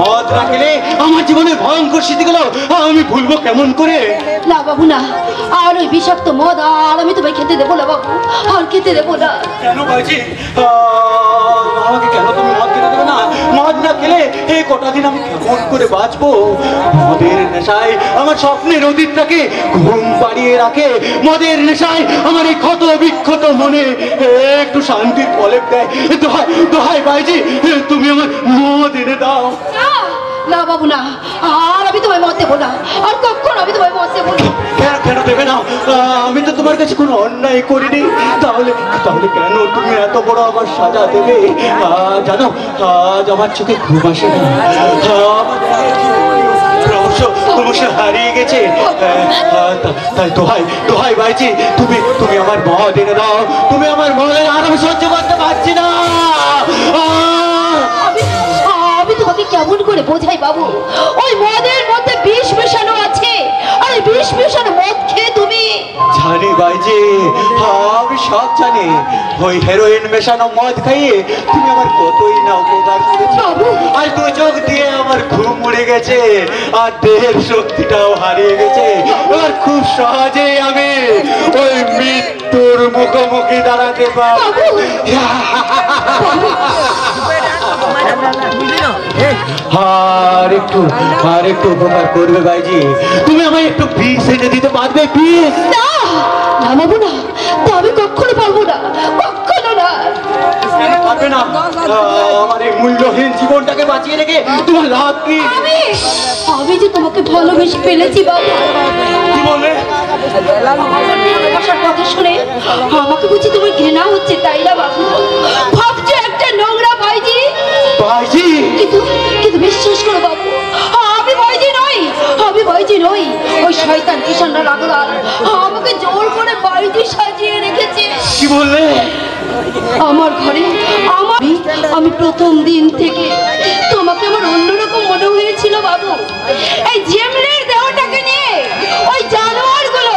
মদ না খেলে আমার জীবনে ভয়ঙ্কর স্মৃতিগুলো আমি ভুলবো কেমন করে? না বাবু না, আর ওই বিষাক্ত মদ আর আমি তোমায় খেতে দেবো না বাবু, আর খেতে দেবো না। কেন বাজি? আমাকে কেন তুমি মদ খেতে দেবে না? মদ না খেলে এই কটা দিন আমি কেমন করে বাঁচবো? মদের নেশায় আমার স্বপ্নের অতীতটাকে ঘুম পাড়িয়ে রাখে। মদের নেশায় আমার এই ক্ষত বিক্ষত মনে একটু শান্তির পলক দেয়। দোহাই দোহাই বাইজি, তুমি আমার মদ এনে দাও। না বাবু না, আর আমি তোমায় মদ দেবো না, আর কখন আমি তোমায় মদ দেবো না। কেন দেবে না? আমি তো তোমার কাছে কোনো অন্যায় করিনি। তাহলে তাহলে কেন তুমি এত বড় আমার সাজা দেবে? জানো, আজ আমার চোখে ঘুম আসে না। ক্রমশ হারিয়ে গেছে। তাই দোহাই দোহাই ভাইজি, তুমি আমার মদ এনে দাও। তুমি আমার মদের আর আমি সহ্য করতে পারছি না। আমি তোমাকে কেমন করে বোঝাই বাবু? ওই মদের মধ্যে বিষ মেশানো আছে, আর এই বিষ মেশানো মদ খেয়ে তুমি। জানি ভাইজি, আমি সব জানি। ওই হেরোইন মেশানো মদ খাইয়ে তুমি আমার কতই না উপকার করেছো। আর দু চোখ দিয়ে আমার ঘুম উড়ে গেছে, আর দেহের শক্তিটাও হারিয়ে গেছে। এবার খুব সহজেই আমি ওই মৃত্যুর মুখোমুখি দাঁড়াতে পারবো। আর একটু উপকার করবে ভাইজি, তুমি আমায় একটু বিষ এনে দিতে পারবে? বিষ? না না বাবু না, তো আমি কখনো পারবো না, কখনো না। পারবে না? আমার এই মূল্যহীন জীবনটাকে বাঁচিয়ে রেখে তোমার লাভ কি? আমি যে তোমাকে ভালোবেসে ফেলেছি বাবু। কি বলে? ভালোবাসার কথা শুনে আমাকে বুঝি তোমার ঘৃণা হচ্ছে, তাই না বাবু? ভাবছো একটা নোংরা ভাইজি। ভাইজি? কিন্তু বিশ্বাস করো বাবু, আমি ভাইজি নই, আমি ভাইজি নই। ওই শয়তান কিষানরা লাগলাম আমাকে জোর করে ভাইজি সাজিয়ে রেখেছে। কি বললে? আমার ঘরে আমি প্রথম দিন থেকে তোমাকে আমার অন্যরকম মনে হয়েছিল বাবু। এই জেমলের দেহটাকে নিয়ে ওই জানোয়ারগুলো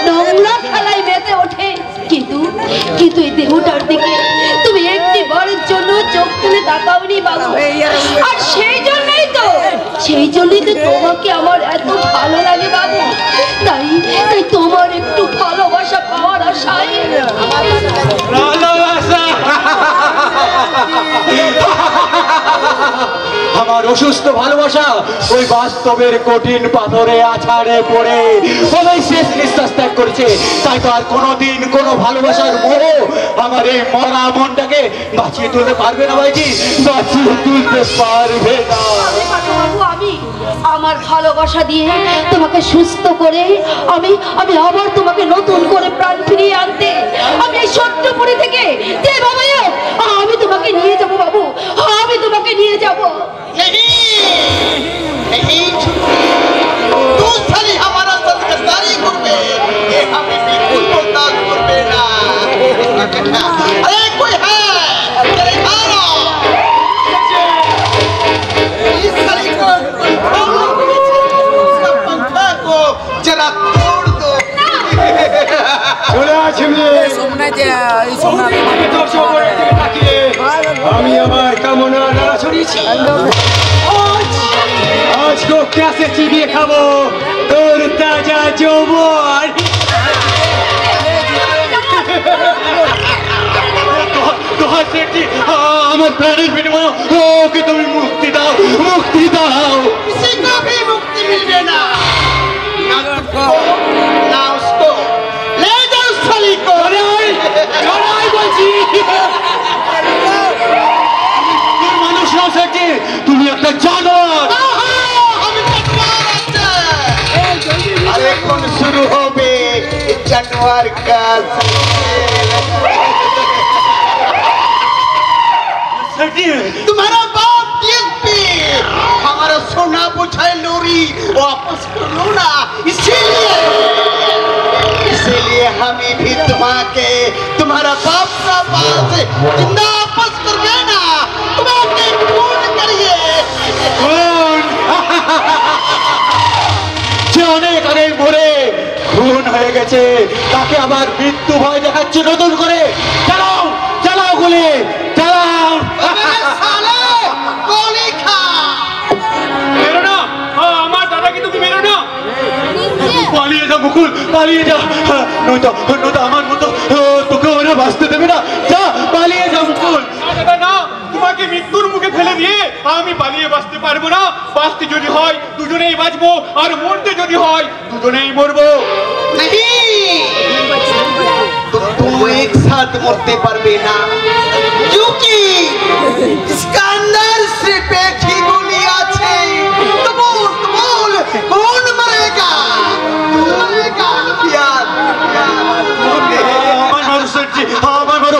নোংরা খেলায় মেতে ওঠে, কিন্তু এই দেহটার দিকে তুমি একটি বারের জন্য চোখ তুলে তাকাওনি বাবু। আর সেই জন্যই তো তো সেই জন্যই তো তোমাকে আমার এত ভালো লাগে বাবু। তাই তাই তোমার একটু ভালোবাসা পাওয়ার আশায়। ভালোবাসা আমার অসুস্থ ভালোবাসা ওই বাস্তবের কঠিন পাথরে আছাড়ে পড়ে সবাই শেষ নিঃশ্বাস ত্যাগ করেছে। তাই তো আর কোনোদিন কোনো ভালোবাসার মোহ আমার এই মরা মনটাকে বাঁচিয়ে তুলতে পারবে না ভাইজি, বাঁচিয়ে তুলতে পারবে না। বাবু আমি আমার ভালোবাসা দিয়ে তোমাকে সুস্থ করে আমি আমি আবার তোমাকে নতুন করে প্রাণ ফিরিয়ে আনতে আমি এই সত্যপুরি থেকে যেভাবে হোক আমি তোমাকে নিয়ে যাব বাবু, আমি তোমাকে নিয়ে যাব। नहीं तू साली हमारा सत्कारी करबे ये हमें बिल्कुल बर्दाश्त करबे ना। अरे कोई है तेरे हारो इस साली को उसका पंखा को जरा तोड़ दो। চলে আসিমনি আমি আমার কামনা নাড়া ছড়িয়েছি। আজ ক্লাসে চিবিয়ে খাবো তোর তাজা যৌবন। আমার প্রাণের বিনিময়ে ওকে তুমি মুক্তি দাও, মুক্তি দাও। किसी को भी मुक्ति मिले ना ना उसको ले जाओ साली को। চড়াই বলছি তুমি মানুষ নাও সেটি, তুমি একটা জানোয়ার। अरे कौन शुरू हो बे जानवर का तुम्हारा बाप डीएसपी हमारा सोना बुझाए लोरी वापस कर लो ना। इसीलिए हमें भी तुम्हारे तुम्हारा बाप का पास जिंदा वापस कर देना। तुम्हारे फोन करिए যে অনেক আগে মরে খুন হয়ে গেছে তাকে আবার মৃত্যু ভয় দেখাচ্ছে নতুন করে। চালাও চালাও গুলি চালাও। साले गोली खा মেরো না, আমার দাদাকে তুমি মেরো না। পালিয়ে যা মুকুল, পালিয়ে যা, নয়তো নয়তো আমার মতো তোকে ওরা বাঁচতে দেবে না। যা পালিয়ে যা মুকুল। না দাদা না, তোমাকে মৃত্যুর মুখে ফেলে দিয়ে আমি পালিয়ে বাঁচতে পারবো না। বাঁচতে যদি হয় দুজনেই বাঁচবো, আর মরতে যদি হয় দুজনেই মরবো। नहीं तुम एक साथ मरते पारबे ना क्योंकि इसका अंदर सिर्फ एक ही गोली आछे। तो बोल कौन मरेगा? तू मरेगा यार আমার মারো সেটজি, আমার মারো,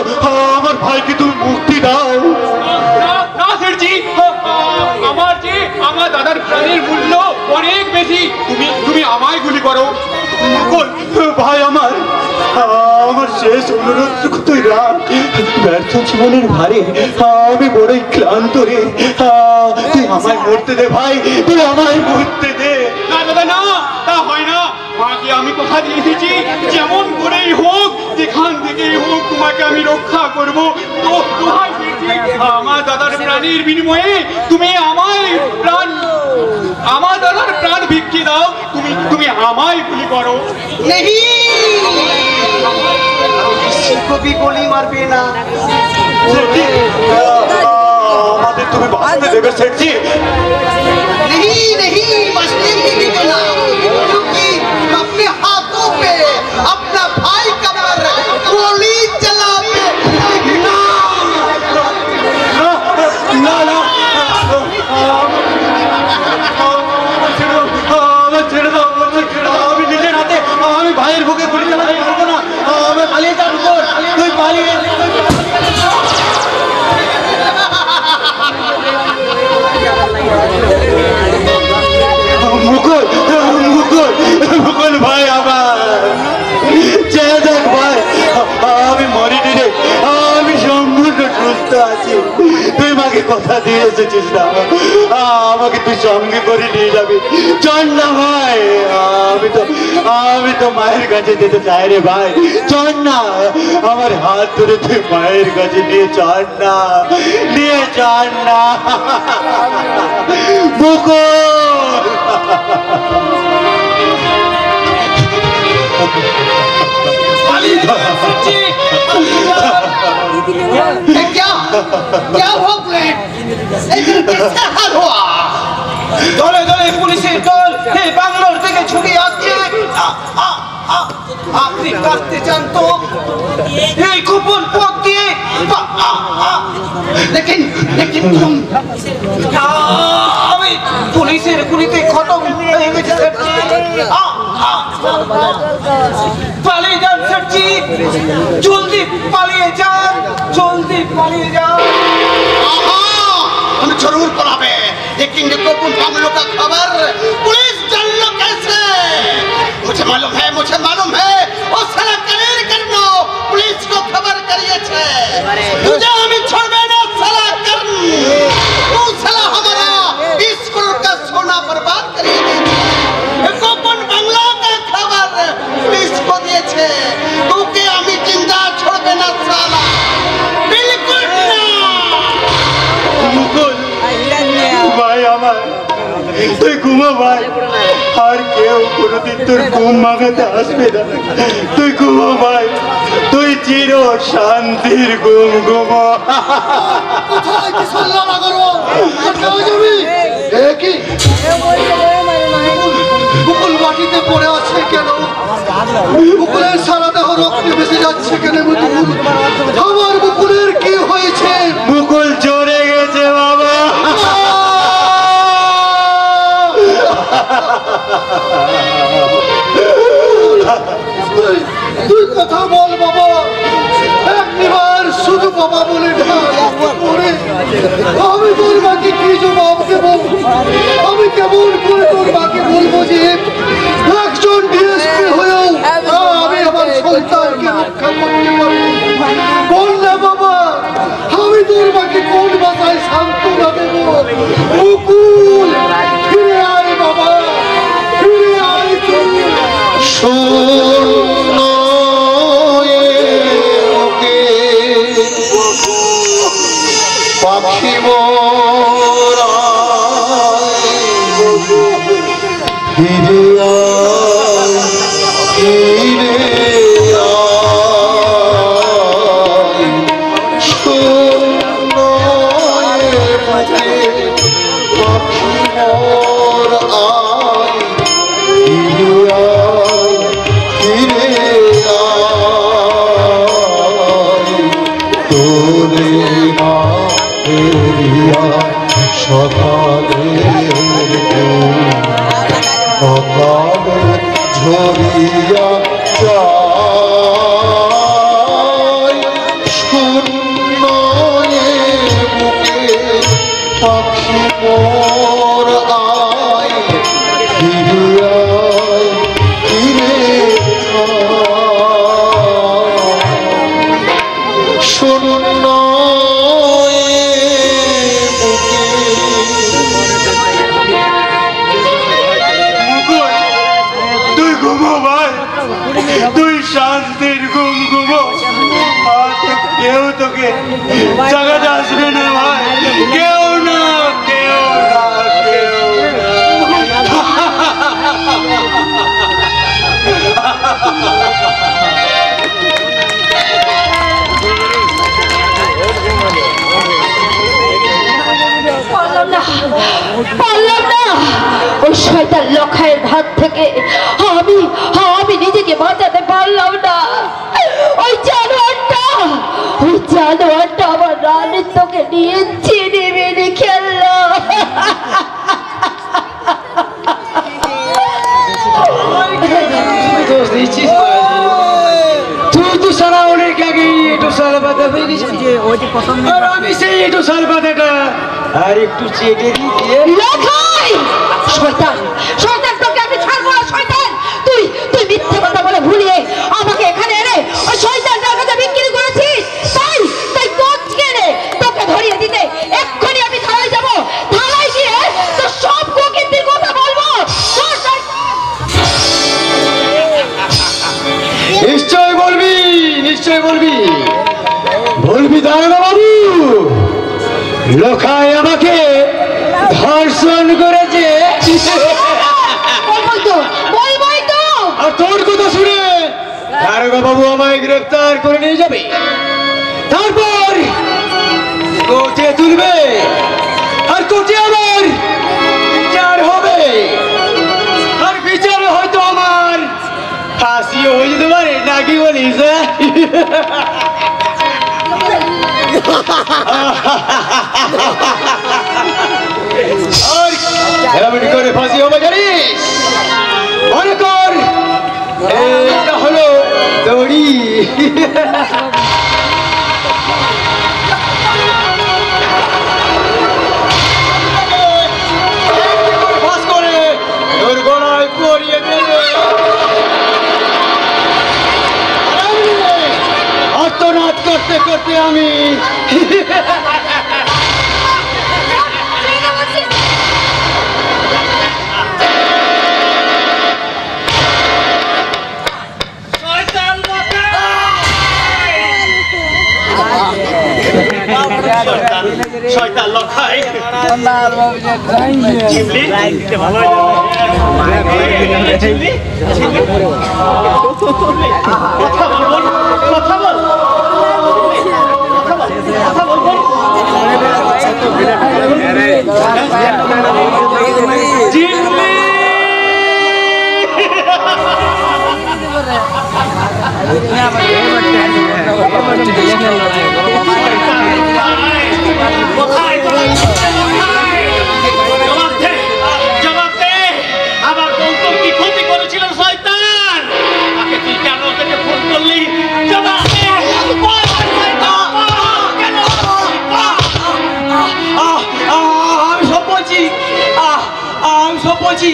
আমার ভাইকে তুমি মুক্তি দাও। না সেঠজি, আমার যে আমার দাদার প্রাণের মূল্য অনেক বেশি। তুমি আমায় গুলি করো। মুকুল ভাই আমার শেষ অনুরোধটুকু তুই রাখ। ব্যর্থ জীবনের ভারে আমি বড়ই ক্লান্ত রে। তুই আমায় মরতে দে ভাই, তুই আমায় মরতে দে। না দাদা না, তা হয় না। মাকে আমি কথা দিয়ে এসেছি যেমন করেই হোক যেখান থেকেই হোক তোমাকে আমি রক্ষা করবো। তো দোহাই দিয়েছি, আমার দাদার প্রাণের বিনিময়ে তুমি আমার দাদার প্রাণ ভিক্ষে দাও। তুমি আমায় গুলি করো। नहीं किसी को भी गोली मारबे ना। সেটজি, আমাদের তুমি বাঁচতে দেবে সেটজি? नहीं बचने ही नहीं देना क्योंकि अपने हाथों पे अपना भाई का पर गोली चलावे। না না না, আমার ছেড়ে দাও, আমি নিজের হাতে আমি ভাইয়ের বুকে গুলি চালাতে পারবো না। আমি পালিয়ে যাবো, তুই পালিয়ে মুকুল মুকুল মুকুল ভাই আমার চেয়ে দেখ ভাই, আমি মরিনি রে, আমি সম্পূর্ণ সুস্থ আছি। তুই মাকে কথা দিয়ে এসেছিস না, আমাকে তুই সঙ্গে করে নিয়ে যাবি। চল না ভাই, আমি তো মায়ের কাছে যেতে চাই রে ভাই। চল না, আমার হাত ধরে তুই মায়ের কাছে নিয়ে চল না, নিয়ে চল না মুকুল। क्या हुआ बुलेट? कैसा हाल हुआ? দলে দলে পুলিশের দল এই বাংলোর থেকে ছুটে আসছে। আপনি কাটতে চান তো এই গোপন পথ দিয়ে। लेकिन तुम আমি পুলিশের গুলিতে খতম হয়ে গেছি স্যারজি। পালিয়ে যান স্যারজি, জলদি পালিয়ে যান, জলদি पालिए जाओ। हम जरूर पलावे, लेकिन गोपन बांग्लों का खबर पुलिस जान लो कैसे? मुझे मालूम है वो साला कलेर करनो पुलिस को खबर करिए छे। तुझे हम छोड़बे ना साला करन, तू साला हमारा स्कूल का सोना बर्बाद करिए। गोपन बांग्ला का खबर पुलिस को दिए छे, तू के हमें जिंदा छोड़बे ना साला, बिल्कुल ना। মুকুল ভাই আমার, তুই ঘুমো ভাই, আর কেউ কোনোদিন তোর ঘুম ভাঙাতে আসবে না। তুই ঘুমো ভাই, তুই চির শান্তির ঘুম ঘুমো। কোথায় কি সাল্লা না করো, কোথায় যাবি? কি মুকুল মাটিতে পড়ে আছে কেন? মুকুলের সারা দেহ রক্তে ভেসে যাচ্ছে কেন? আমার মুকুলের কি হয়েছে? মুকুল জোরে গেছে বাবা। তুই কথা বল বাবা, একবার শুধু বাবা বলে আমি তোর মাকে কি জবাব দেব? আমি কেমন করে তোর মাকে বলবো যে একজন ডিএসপি হয়েও আমি আমার সন্তানকে রক্ষা করতে পারবো? বল না বাবা, আমি তোর মাকে কোন ভাষায় সান্ত্বনা দেব? মুকুল ফিরে আয় বাবা, ফিরে আয় তুই। পাখি মোরা ফিরে আয়, ফিরে আয়, শূন্য বুকে পাখি মোর আয়, ফিরে আয়, ফিরে আয়, তোরে না ফেরিয়া সকালের সকালে ঝরিয়া যায়, শূন্য বুকে পাখি মোর আয়, ফিরে আয়, ফিরে আয়, শূন্য তুই শান্তির ঘুম ঘুমো, আর কেউ তোকে জাগাতে আসবে না ভাই, কেউ না, কেউ না, কেউ পারলাম না ওই শয়তান লখায়ের হাত থেকে আমি নিজেকে বাঁচাতে পারলাম না। ওই জানোয়ারটা আমার রানীর তোকে নিয়ে চিনি মিনি খেললো। তুই তো সারা অনেক আগে একটু সাল পাতা হয়ে গেছিস, আর আমি সেই একটু সাল পাতাটা আর একটু চেটে দিয়ে শয়তান তোকে আমি ছাড়বো না। শয়তান তুই মিথ্যে কথা বলে ভুলিয়ে আমাকে এখানে এনে ওই শয়তানটার কাছে বিক্রি করেছিস। তাই তোকে ধরিয়ে দিতে এক্ষুনি বলবি দারোগা বাবু, লোকায় আমাকে ধর্ষণ করেছে। আর তোর কথা শুনে দারোগা বাবু আমায় গ্রেফতার করে নিয়ে যাবে, তারপর কোর্টে তুলবে, আর কোর্টে আমার বিচার হবে, আর বিচারে হয়তো আমার ফাঁসিও হয়ে যেতে পারে, নাকি বলিস? এমন করে ফাঁসি হবে জানিস? মনে কর এটা হলো দড়ি। ফাঁস করে তোর গলায় পরিয়ে দেবে। আর্তনাদ করতে করতে আমি শয়তান লখাই কথা বল, কথা বল, কথা বল, আমার বন্ধুর কি ক্ষতি করেছিল শয়তান? তাকে তুই কেন থেকে ফোন করলি? জবাব দে। আমি সব বলছি, আমি সব বলছি।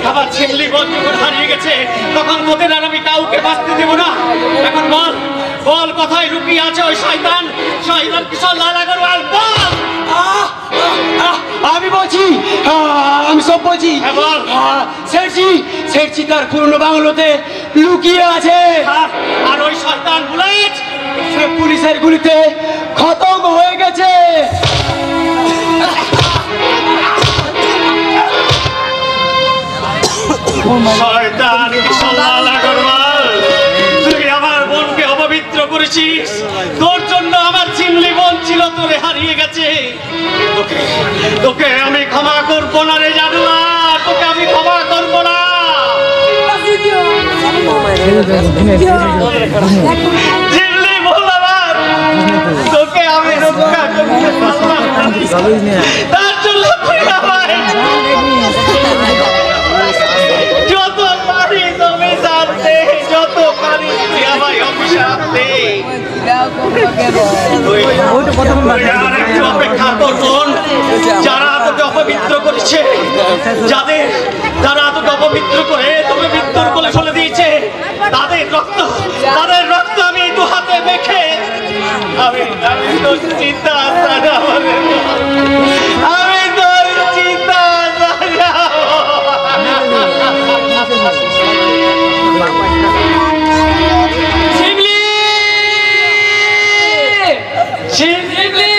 আবার ছিমলি বন্ধ করে হারিয়ে গেছে, তখন তোদের আর আমি কাউকে বাঁচতে দেবো না। এখন বল, বল কোথায় লুকিয়ে আছে ওই শয়তান? শয়তান কিশোর লাল আগরওয়াল, বল। আমি বলছি, আমি সব বলছি। বল। শেঠজি তার পুরনো বাংলোতে লুকিয়ে আছে। আর ওই শয়তান বুলেট সে পুলিশের গুলিতে খতম হয়ে গেছে। শয়তান কিশোর লাল আগরওয়াল, তুই আমার বোনকে অপবিত্র করেছিস। তোর জন্য আমার চিমলি বোন ছিল, তোরে হারিয়ে গেছে। তোকে আমি ক্ষমা করবো না রে জানোয়ার, তোকে আমি ক্ষমা করবো না। চিমলি বোন আমার, তোকে আমি রক্ষা করতে পারলাম না। তার জন্য তুই আমায় যত পারি তুমি জানতে, যত পারি তুই আমায় অভিশাপ দে। অপেক্ষা করুন, যারা তোকে অপবিত্র করেছে, যারা তোকে অপবিত্র করে তোকে মৃত্যুর কোলে ফেলে দিয়েছে, তাদের রক্ত আমি দু হাতে মেখে আমি তোর চিন্তা সাজাবো, আমি তোর চিন্তা সাজাবো। শিবলি, শিবলি,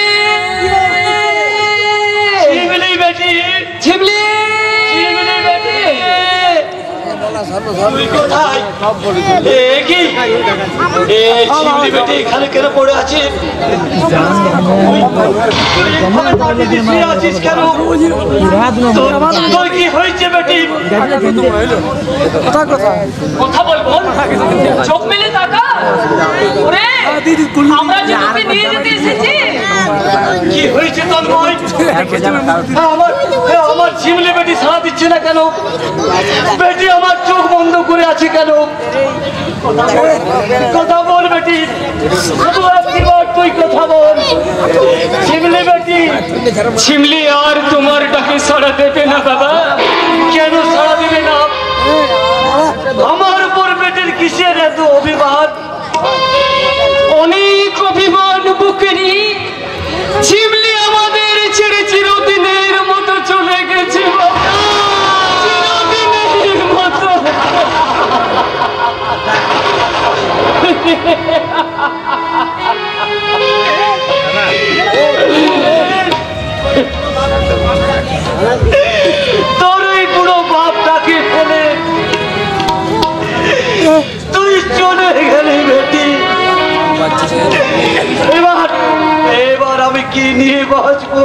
শিবলি বেটি, শিবলি, শিবলি বেটি, তুই কোথায়? কি শিবলি বেটি এখানে কেন পড়ে আছে? আছিস কেন? তোর কি হয়েছে বেটি? কথা বলবো, চোখ মেলে তাকা। ওরে, আমরা যে তোকে নিয়ে যেতে এসেছি। কি হয়েছে তোর ভাই? আমার ঝিমলি বেটি সাড়া দিচ্ছে না কেন? বেটি আমার চোখ বন্ধ করে আছে কেন? কথা বল বেটি, তুই কথা বল। ঝিমলি বেটি, ঝিমলি আর তোমার ডাকে সাড়া দেবে না বাবা। কেন সাড়া দিবে না? আমার উপর বেটির কিসের এত অভিমান? অনেক অভিমান বুকে নিয়ে ঝিমলি আমাদের ছেড়ে চিরদিনের মতো চলে গেছে। তোর এই বুড়ো বাপটাকে ফেলে তুই চলে গেলি বেটি। এবার আমি কি নিয়ে বাঁচবো?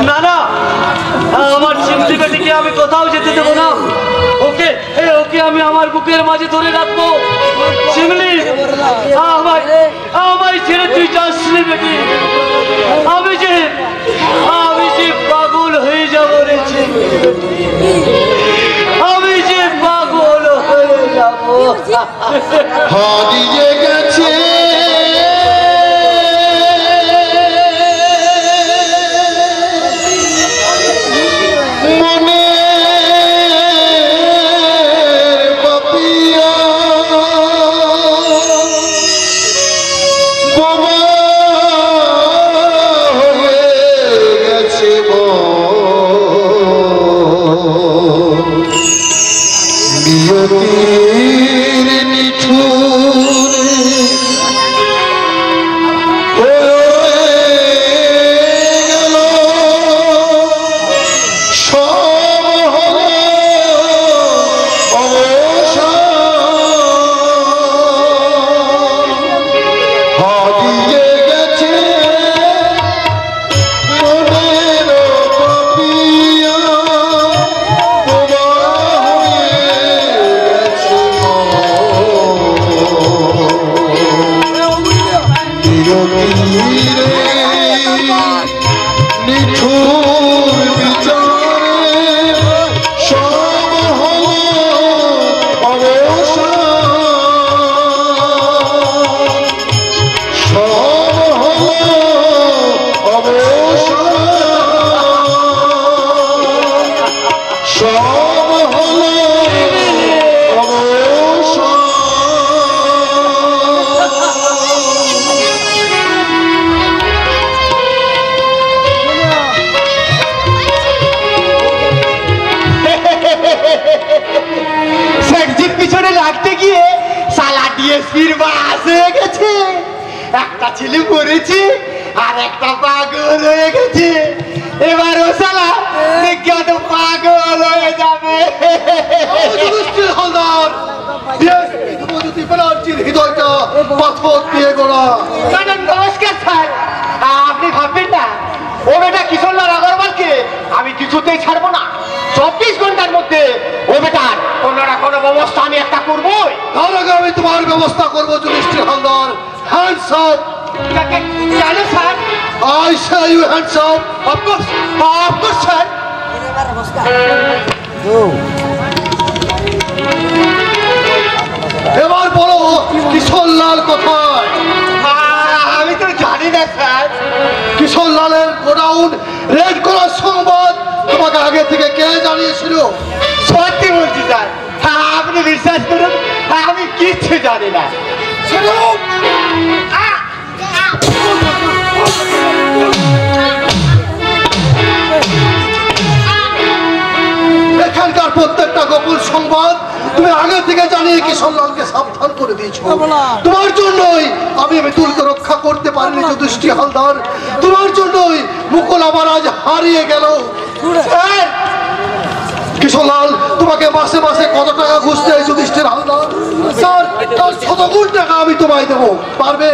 না না, আমার চিমটি বেটিকে আমি কোথাও যেতে দেবো না। ওকে ওকে আমি আমার বুকের মাঝে ধরে রাখবো। শিমলি, আমায় ছেড়ে তুই যাসনি বেটি। আমি যে পাগল হয়ে যাবো রে চিমলি, আমি যে পাগল হয়ে যাবো। হারিয়ে গেছে একটা ছেলে মরেছে আর একটা পাগল হয়ে গেছে। এবার ও শালা বিজ্ঞাত পাগল হয়ে যাবে। হৃদয়টা পাথর দিয়ে গোড়া। নমস্কার স্যার, আপনি ভাববেন না ও বেটা কিশোরলাল আগরওয়ালকে আমি কিছুতেই ছাড়বো না। 24 ঘন্টার মধ্যে ও বেটার কোনো না কোনো ব্যবস্থা আমি একটা করবোই। তার আগে আমি তোমার ব্যবস্থা করবো যুধিষ্ঠির হালদার। Hands up. কেন sir? I say you hands up. Of course, sir. এবার বলো কিশোরলাল কোথায়? আমি তো জানি না স্যার। কিশোরলালের গোডাউন রেড করার সংবাদ তোমাকে আগে থেকে কে জানিয়েছিল? সত্যি বলছি স্যার, আপনি বিশ্বাস করুন আমি কিচ্ছু জানি না। এখানকার প্রত্যেকটা গোপন সংবাদ তুমি আগে থেকে জানিয়ে কিশোরলালকে সাবধান করে দিয়েছো। তোমার জন্যই আমি তুলকে রক্ষা করতে পারিনি যুধিষ্ঠির হালদার। তোমার জন্যই মুকুল আবার আজ হারিয়ে গেল। কিশোরলাল তোমাকে মাসে মাসে কত টাকা ঘুষ দেয় যুধিষ্ঠির হালদার? স্যার, তার শতগুণ টাকা আমি তোমায় দেবো। পারবে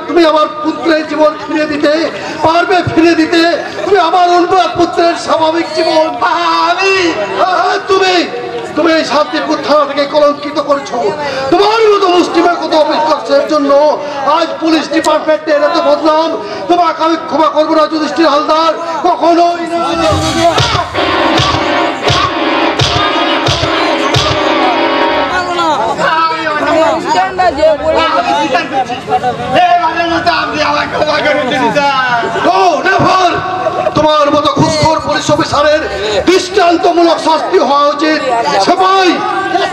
তুমি আমার পুত্রের জীবন ফিরে দিতে পারবে? ফিরে দিতে তুমি আমার উন্মাদ পুত্রের স্বাভাবিক জীবন। তুমি এই শান্তিপুর থানা থেকে কলঙ্কিত করছো। তোমার মতো মুষ্টিমেয় কত অপেক্ষার জন্য আজ পুলিশ ডিপার্টমেন্টে এত বদনাম। তোমাকে আমি ক্ষমা করবো না যুধিষ্ঠির হালদার, কখনোই না। তোমার মতো ঘুষখোর পুলিশ অফিসারের দৃষ্টান্তমূলক শাস্তি হওয়া উচিত। সবাই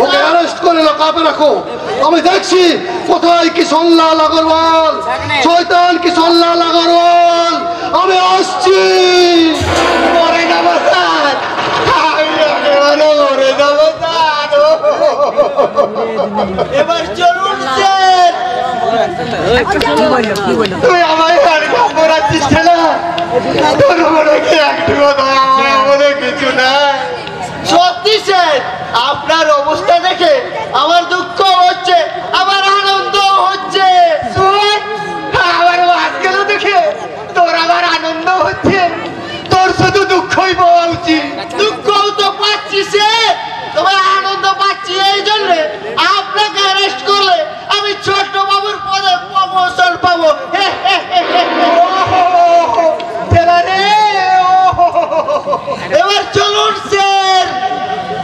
ওকে অ্যারেস্ট করে লকআপে রাখো। আমি দেখছি কোথায় কিশোরলাল আগরওয়াল, শয়তান কিশোরলাল আগরওয়াল। আমি আসছি। মরে যাবো স্যার, মরে যাবো স্যার। এবার চলুন স্যার। তুই আমায় আর কাপড় আছিস না, তোর মনে কি একটু কিছু নাই। সত্যি স্যার, আপনার অবস্থা দেখে আমার দুঃখ হচ্ছে, আমার আনন্দ হচ্ছে। আমার আজকে দেখে তোর আমার আনন্দ হচ্ছে, তোর শুধু দুঃখই পাওয়া উচিত। দুঃখও তো পাচ্ছি স্যার, তবে আনন্দ পাচ্ছি এই জন্য আপনাকে অ্যারেস্ট করলে আমি ছোট বাবুর পদে প্রমোশন পাবো। এবার চলুন স্যার,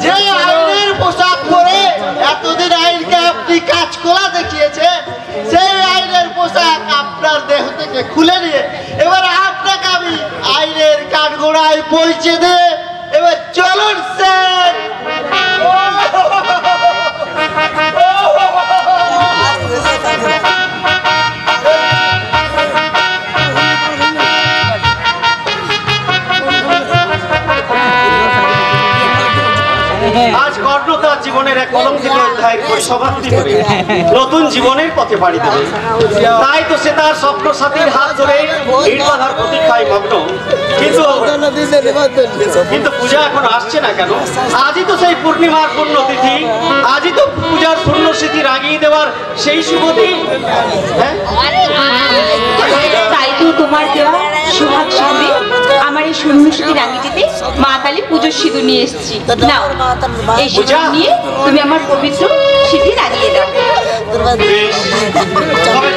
যে আইনের পোশাক পরে এতদিন আইনকে আপনি কাজ করা দেখিয়েছেন, সেই আইনের পোশাক আপনার দেহ থেকে খুলে নিয়ে এবার আপনাকে আমি আইনের কাঠগোড়ায় পৌঁছে দে। এবার চলুন স্যার। আজ কর্ণ তার জীবনের এক কলঙ্কিত অধ্যায়ের পরিসমাপ্তি করে নতুন জীবনের পথে পাড়ি দেবে। তাই তো সে তার স্বপ্ন সাথীর হাত ধরে ইট বাঁধার প্রতীক্ষায় মগ্ন। কিন্তু পূজা এখন আসছে না কেন? আজই তো সেই পূর্ণিমার পুণ্যতিথি, আজই তো পূজার শূন্য স্মৃতি রাগিয়ে দেওয়ার সেই শুভ দিন। তাই তো তোমার দেওয়া সোহাগ সিঁদুরে আমার এই শূন্য স্মৃতি রাঙিটিতে মা কালী পুজোর সিঁদুর নিয়ে এসেছি। নাও, এই সিঁদুর নিয়ে তুমি আমার পবিত্র স্মৃতি রাঙিয়ে দাও।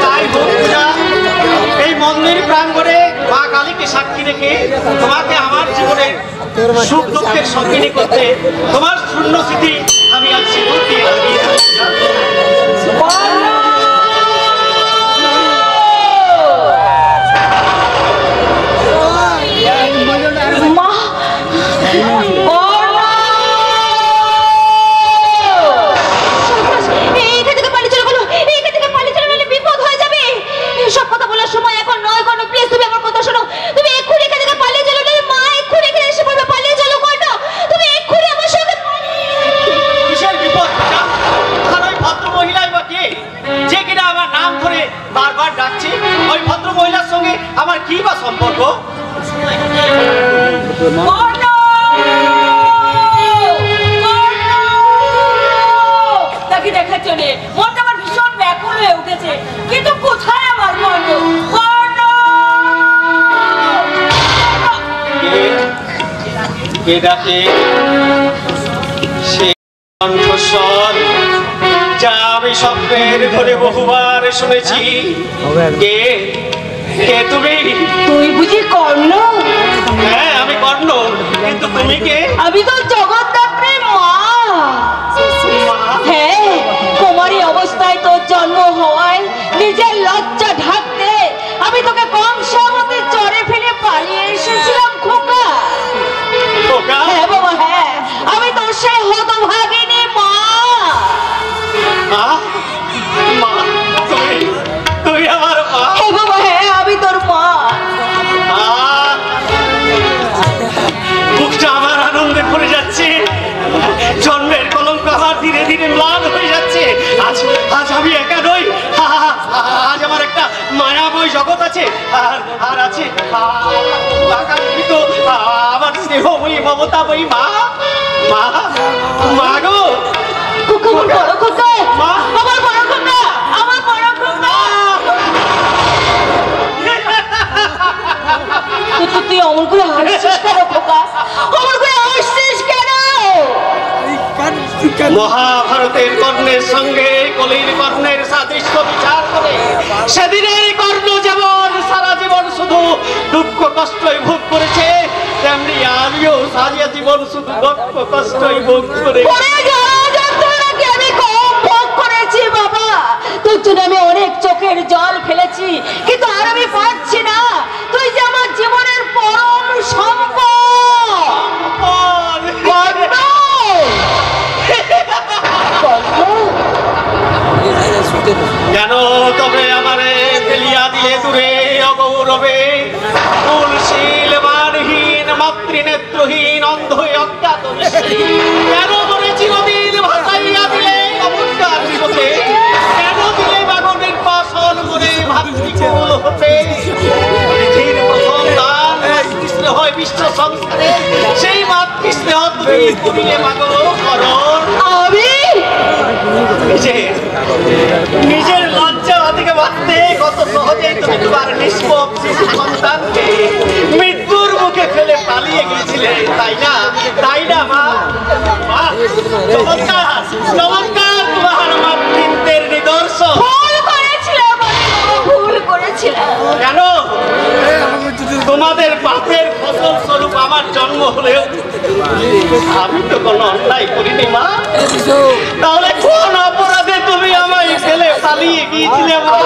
তাই হোক পূজা, এই মন্দির প্রাঙ্গণে মা কালীকে সাক্ষী রেখে তোমাকে আমার জীবনের সুখ দুঃখের সঙ্গিনী করতে তোমার শূন্য স্মৃতি আমি আজ সিঁদুর দিয়ে রাঙিয়ে দেব। ওই ভদ্র মহিলার সঙ্গে আমার কি বা সম্পর্ক? তাকে দেখার জন্য মনটা আমার ভীষণ ব্যাকুল হয়ে উঠেছে, কিন্তু কোথায় আমার কর্ণ? কে ডাকে? সে কণ্ঠস্বর যা আমি স্বপ্নের ঘরে বহুবার শুনেছি। কে কে তুমি? তুই বুঝি কর্ণ? হ্যাঁ, আমি কর্ণ, কিন্তু তুমি কে? আমি তো জগদ্ধাত্রীর মা। হ্যাঁ, কুমারী অবস্থায় তোর জন্ম হওয়ায় নিজের লজ্জা ঢাকতে আমি তোকে কংসাবতীর চরে ফেলে পালিয়ে এসেছিলাম খোকা। হ্যাঁ বাবা, হ্যাঁ, আমি তোর সেই হতভাগিনী মা। তুই আমার মা? হ্যাঁ বাবা, হ্যাঁ, আমি তোর মা। বুকটা আমার আনন্দে ভরে যাচ্ছে, জন্মের কলঙ্ক আমার ধীরে ধীরে ম্লান হয়ে যাচ্ছে। আজ আমি একা নই, আজ আমার একটা মায়াময় জগৎ আছে, আর আছে আকাঙ্ক্ষিত আমার স্নেহময়ী মমতাময়ী মা। মা, মা গো, বড় খোকা, আমার বড় খোকা, আমার বড় খোকা। তুই অমর করে হাসছিস কেন খোকা? অমর করে হাসছিস কেন? মহাভারতের কর্ণের সঙ্গে কলির কর্ণের সাদৃশ্য বিচার করে সেদিনের কর্ণ যেমন সারা জীবন শুধু দুঃখ কষ্টই ভোগ করেছে, তেমনি আমিও সারা জীবন শুধু দুঃখ কষ্টই ভোগ করে। আমি কম ভোগ করেছি বাবা, তোর জন্য আমি অনেক চোখের জল ফেলেছি, কিন্তু আর আমি পারছি না। তুই যে আমার জীবনের পরম সম্পদ। কেন তবে আমারে ফেলিয়া দিলে দূরে অগৌরবে? ফুলশীল মানহীন মাতৃনেত্রহীন অন্ধ অজ্ঞাত কেন মনে চিরদিন ভাসাইয়া দিলে অবস্থার বিপদে? কেন দিলে বাগনের পাশল করে ভাতৃকুল হতে? পৃথিবীর প্রথম দান মাতৃস্নেহ হয় বিশ্ব সংসারে, সেই মাতৃ তুমি করিলে মাগো করণ আমি নিজের লজ্জা থেকে বাঁচতে কত সহজেই তুমি তোমার নিষ্পাপ শিশু সন্তানকে মৃত্যুর মুখে ফেলে পালিয়ে গিয়েছিলে, তাই না মা? চমৎকার চমৎকার তোমার মাতৃত্বের নিদর্শন। ভুল করেছিলাম। কেন? তোমাদের পাপের ফসল স্বরূপ আমার জন্ম হলেও আমি তো কোনো অন্যায় করিনি মা। তাহলে কোন অপরাধে তুমি আমায় ফেলে পালিয়ে গিয়েছিলে মা?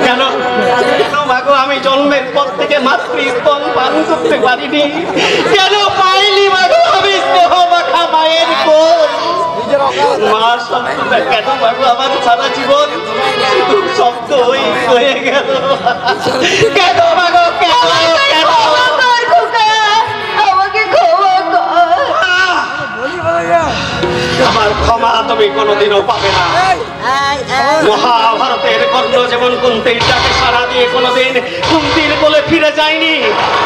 কেন মাগো আমি জন্মের পর থেকে মাতৃস্তন পান করতে পারিনি? কেন পাইনি মাগো আমি স্নেহ মাখা মায়ের কোল? মা শব্দটা কেন মাগো আমার সারা জীবন শব্দ হয়ে গেল? কেন মাগো কেন? আমার ক্ষমা তুমি কোনোদিনও পাবে না। মহাভারতের কর্ণ যেমন কুন্তির ডাকে সাড়া দিয়ে কোনোদিন কুন্তির কোলে ফিরে যায়নি,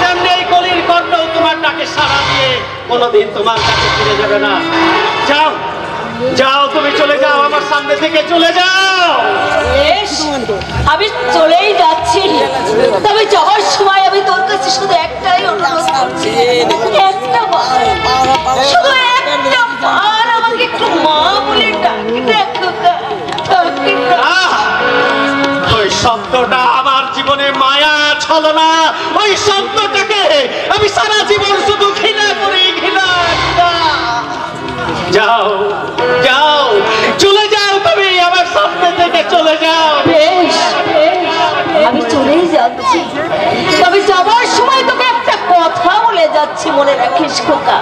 তেমনি এই কলির কর্ণ তোমার ডাকে সাড়া দিয়ে কোনোদিন তোমার কাছে ফিরে যাবে না। যাও যাও, তুমি চলে যাও, আমার সামনে থেকে চলে যাও। আমি চলেই যাচ্ছি, তবে যাওয়ার সময় আমি তোর কাছে শুধু একটাই অনুরোধ করছি, শুধু একটা বার আমাকে একটু মা বলে ওই শব্দটা আমার জীবনে মায়া ছলনা, ওই শব্দটাকে আমি সারা জীবন শুধু ঘৃণা করি, ঘৃণা। যাও যাও, চলে যাও, তুমি আমার সামনে থেকে চলে যাও। বেশ, আমি চলেই যাচ্ছি, তবে যাবার সময় তোকে একটা কথা বলে যাচ্ছি, মনে রাখিস খোকা।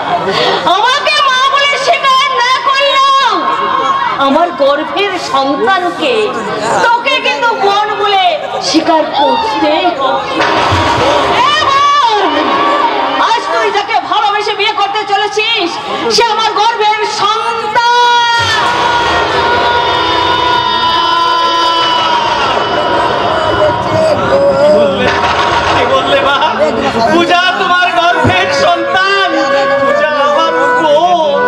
আমাকে মা বলে স্বীকার না করলাম আমার গর্ভের সন্তানকে তোকে কিন্তু বোন বলে স্বীকার করতেই হবে। আজ তুই যাকে ভালোবেসে বিয়ে করতে চলেছিস সে আমার গর্ভের সন্তান। বললে মা, পূজা তোমার গর্ভের সন্তান, পূজা আমার বোন।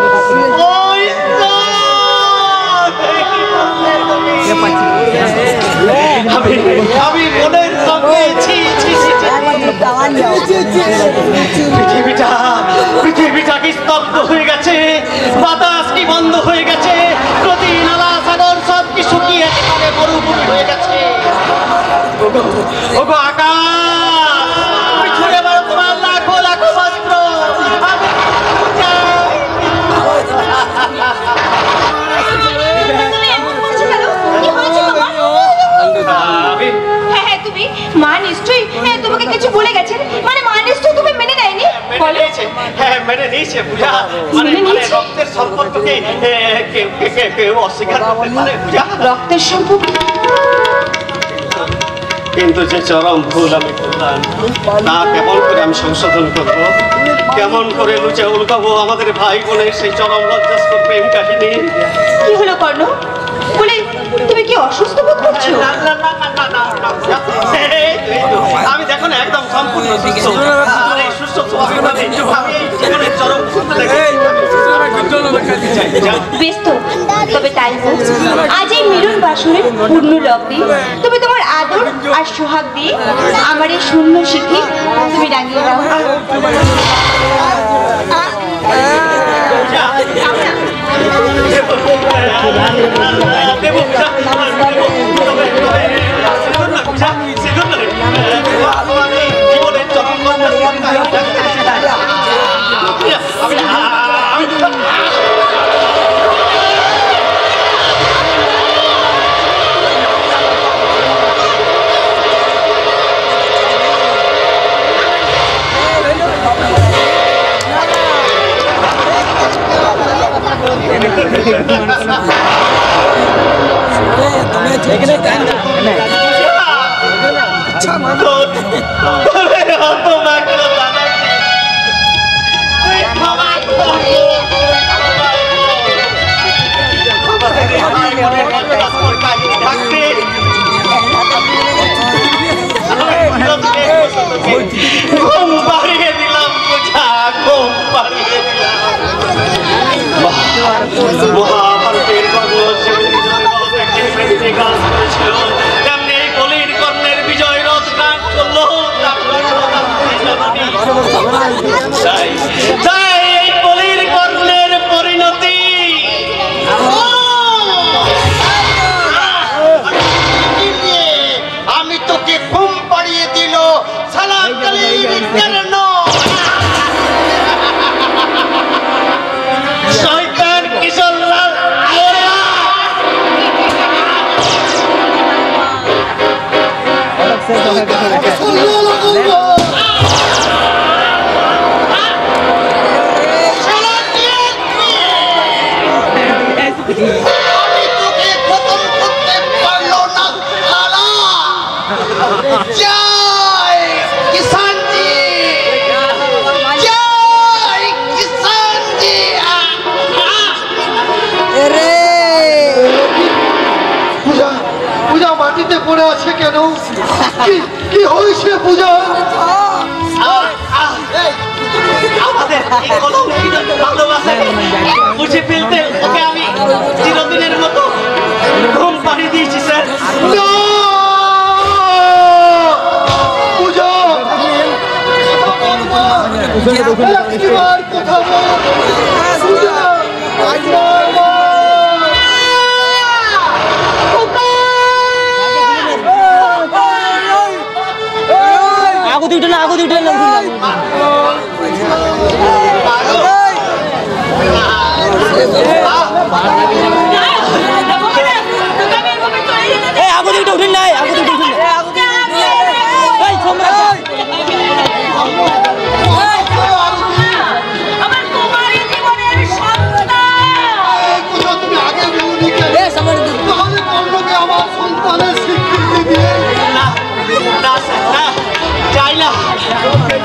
আমি বোনের সঙ্গে পৃথিবীটা কি স্তব্ধ হয়ে গেছে, বাতাস কি বন্ধ হয়ে গেছে, নদী নালা সাগর সব কি শুকিয়ে একেবারে মরুভূমি হয়ে গেছে। ওগো আকাশ, তুমি ছুড়ে মারো তোমার লাখো লাখো বস্ত্র। মা নিশ্চয়ই তোমাকে কিছু বলে গেছেন, মানে মা নিশ্চয়ই তুমি মেনে নেয়নি? হ্যাঁ মেনে নিয়েছে পূজা, মানে রক্তের সম্পর্ককে কেউ অস্বীকার করতে পারে পূজা? রক্তের সম্পর্ক? কিন্তু যে চরম ভুল আমি করলাম তা কেমন করে আমি সংশোধন করবো, কেমন করে লুচে উল্কাবো আমাদের ভাই বোনের সেই চরম লজ্জাস্কর প্রেম কাহিনী? কি হলো কর্ণ, বলে তুমি কি অসুস্থ বোধ করছো? আমি দেখো না একদম সম্পূর্ণ সুস্থ, আর এই সুস্থ স্বাভাবিকভাবে আমি এই জীবনের চরম বেশ তো, তবে তাই হোক, আজ এই মিলন বাসনের পূর্ণ লগ্নে তুমি তোমার আদর আর সোহাগ দিয়ে আমার এই শূন্য শিখি তুমি রাঙিয়ে দাও। জীবনের চরম Ha ha ha ha! মহাভারতের কর্ণ একটি কাজ করেছিল, তেমনি এই বলির কর্ণের বিজয় রথ গান করলো। তাই এই বলির কর্ণের পরিণতি আমি তোকে ঘুম পাড়িয়ে দিল শয়তান কিশোরলাল আমি তোকে খতম করতে পারলো না খালা। জয় কিষানজি, জয় কিষানজি। পূজা পূজা মাটিতে পড়ে আছে কেন? কি হয়েছে পূজা? আমাদের এই কলঙ্কিত ভালোবাসাকে মুছে ফেলতে ওকে আমি চিরদিনের মতো ঘুম পাড়িয়ে দিয়েছি স্যার। না! পূজা একবার কথা বল। পূজা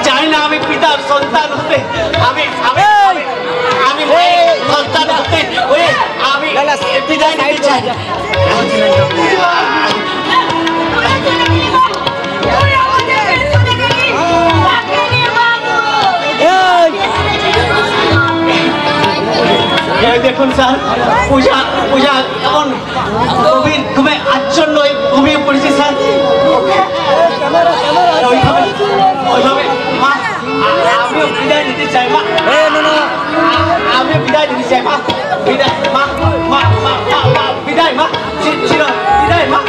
চাই না আমি পিতার সন্তান হতে, আমি আমি আমি সন্তান হতে আমি বিদায় নিতে চাই। দেখুন স্যার, পূজা পূজা কেমন গভীর ঘুমে আচ্ছন্ন ঘুমিয়ে পড়েছে স্যার। ওইভাবে মা আমিও বিদায় নিতে চাই মা, আমিও বিদায় নিতে চাই মা। বিদায় মা, মা মা মা বিদায় মা, চির বিদায় মা।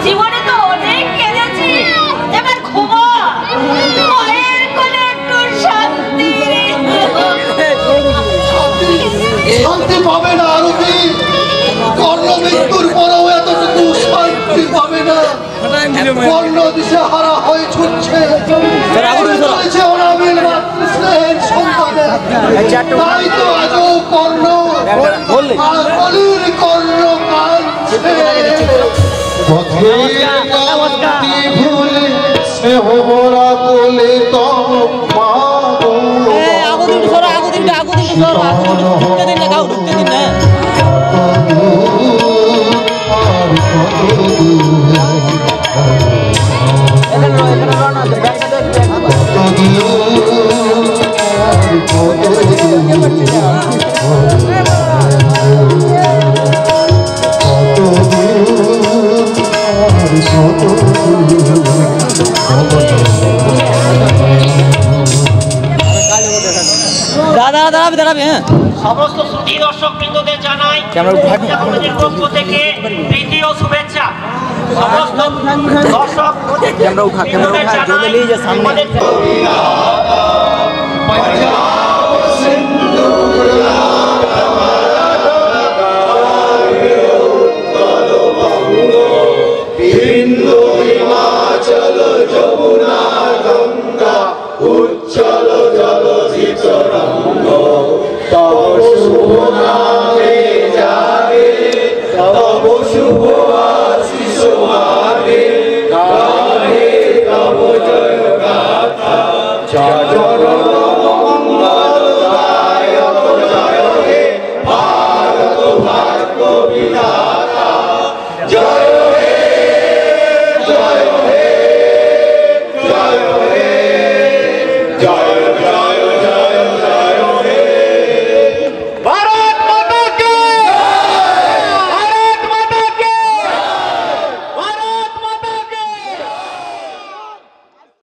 জীবনে তো অনেক কেঁদেছি, এবার ঘুমো, মায়ের কোলে একটু শান্তি। শান্তি পাবে না আরতি, কর্ণ মৃত্যুর পরেও এতটুকু শান্তি পাবে না। কর্ণ দিশে হারা হয়ে ছুটছে, অনাবিল মাতৃস্নেহের সন্তানের। তাই তো আজও কর্ণ আর বলির কর্ণ কাঁদছে। পথের ক্লান্তি ভুলে স্নেহ ভরা কোলে তব মা গো। সমস্ত সুধী দর্শক বৃন্দদের জানাই আমাদের পক্ষ থেকে প্রীতি ও শুভেচ্ছা। সমস্ত দর্শক হিমাচল যমুনা গঙ্গা উচ্ছল জলধি তরঙ্গ তব শুভ নামে জাগে, তব শুভ আশিস মাগে, গাহে তব জয় গাথা। চরণ মঙ্গল জয়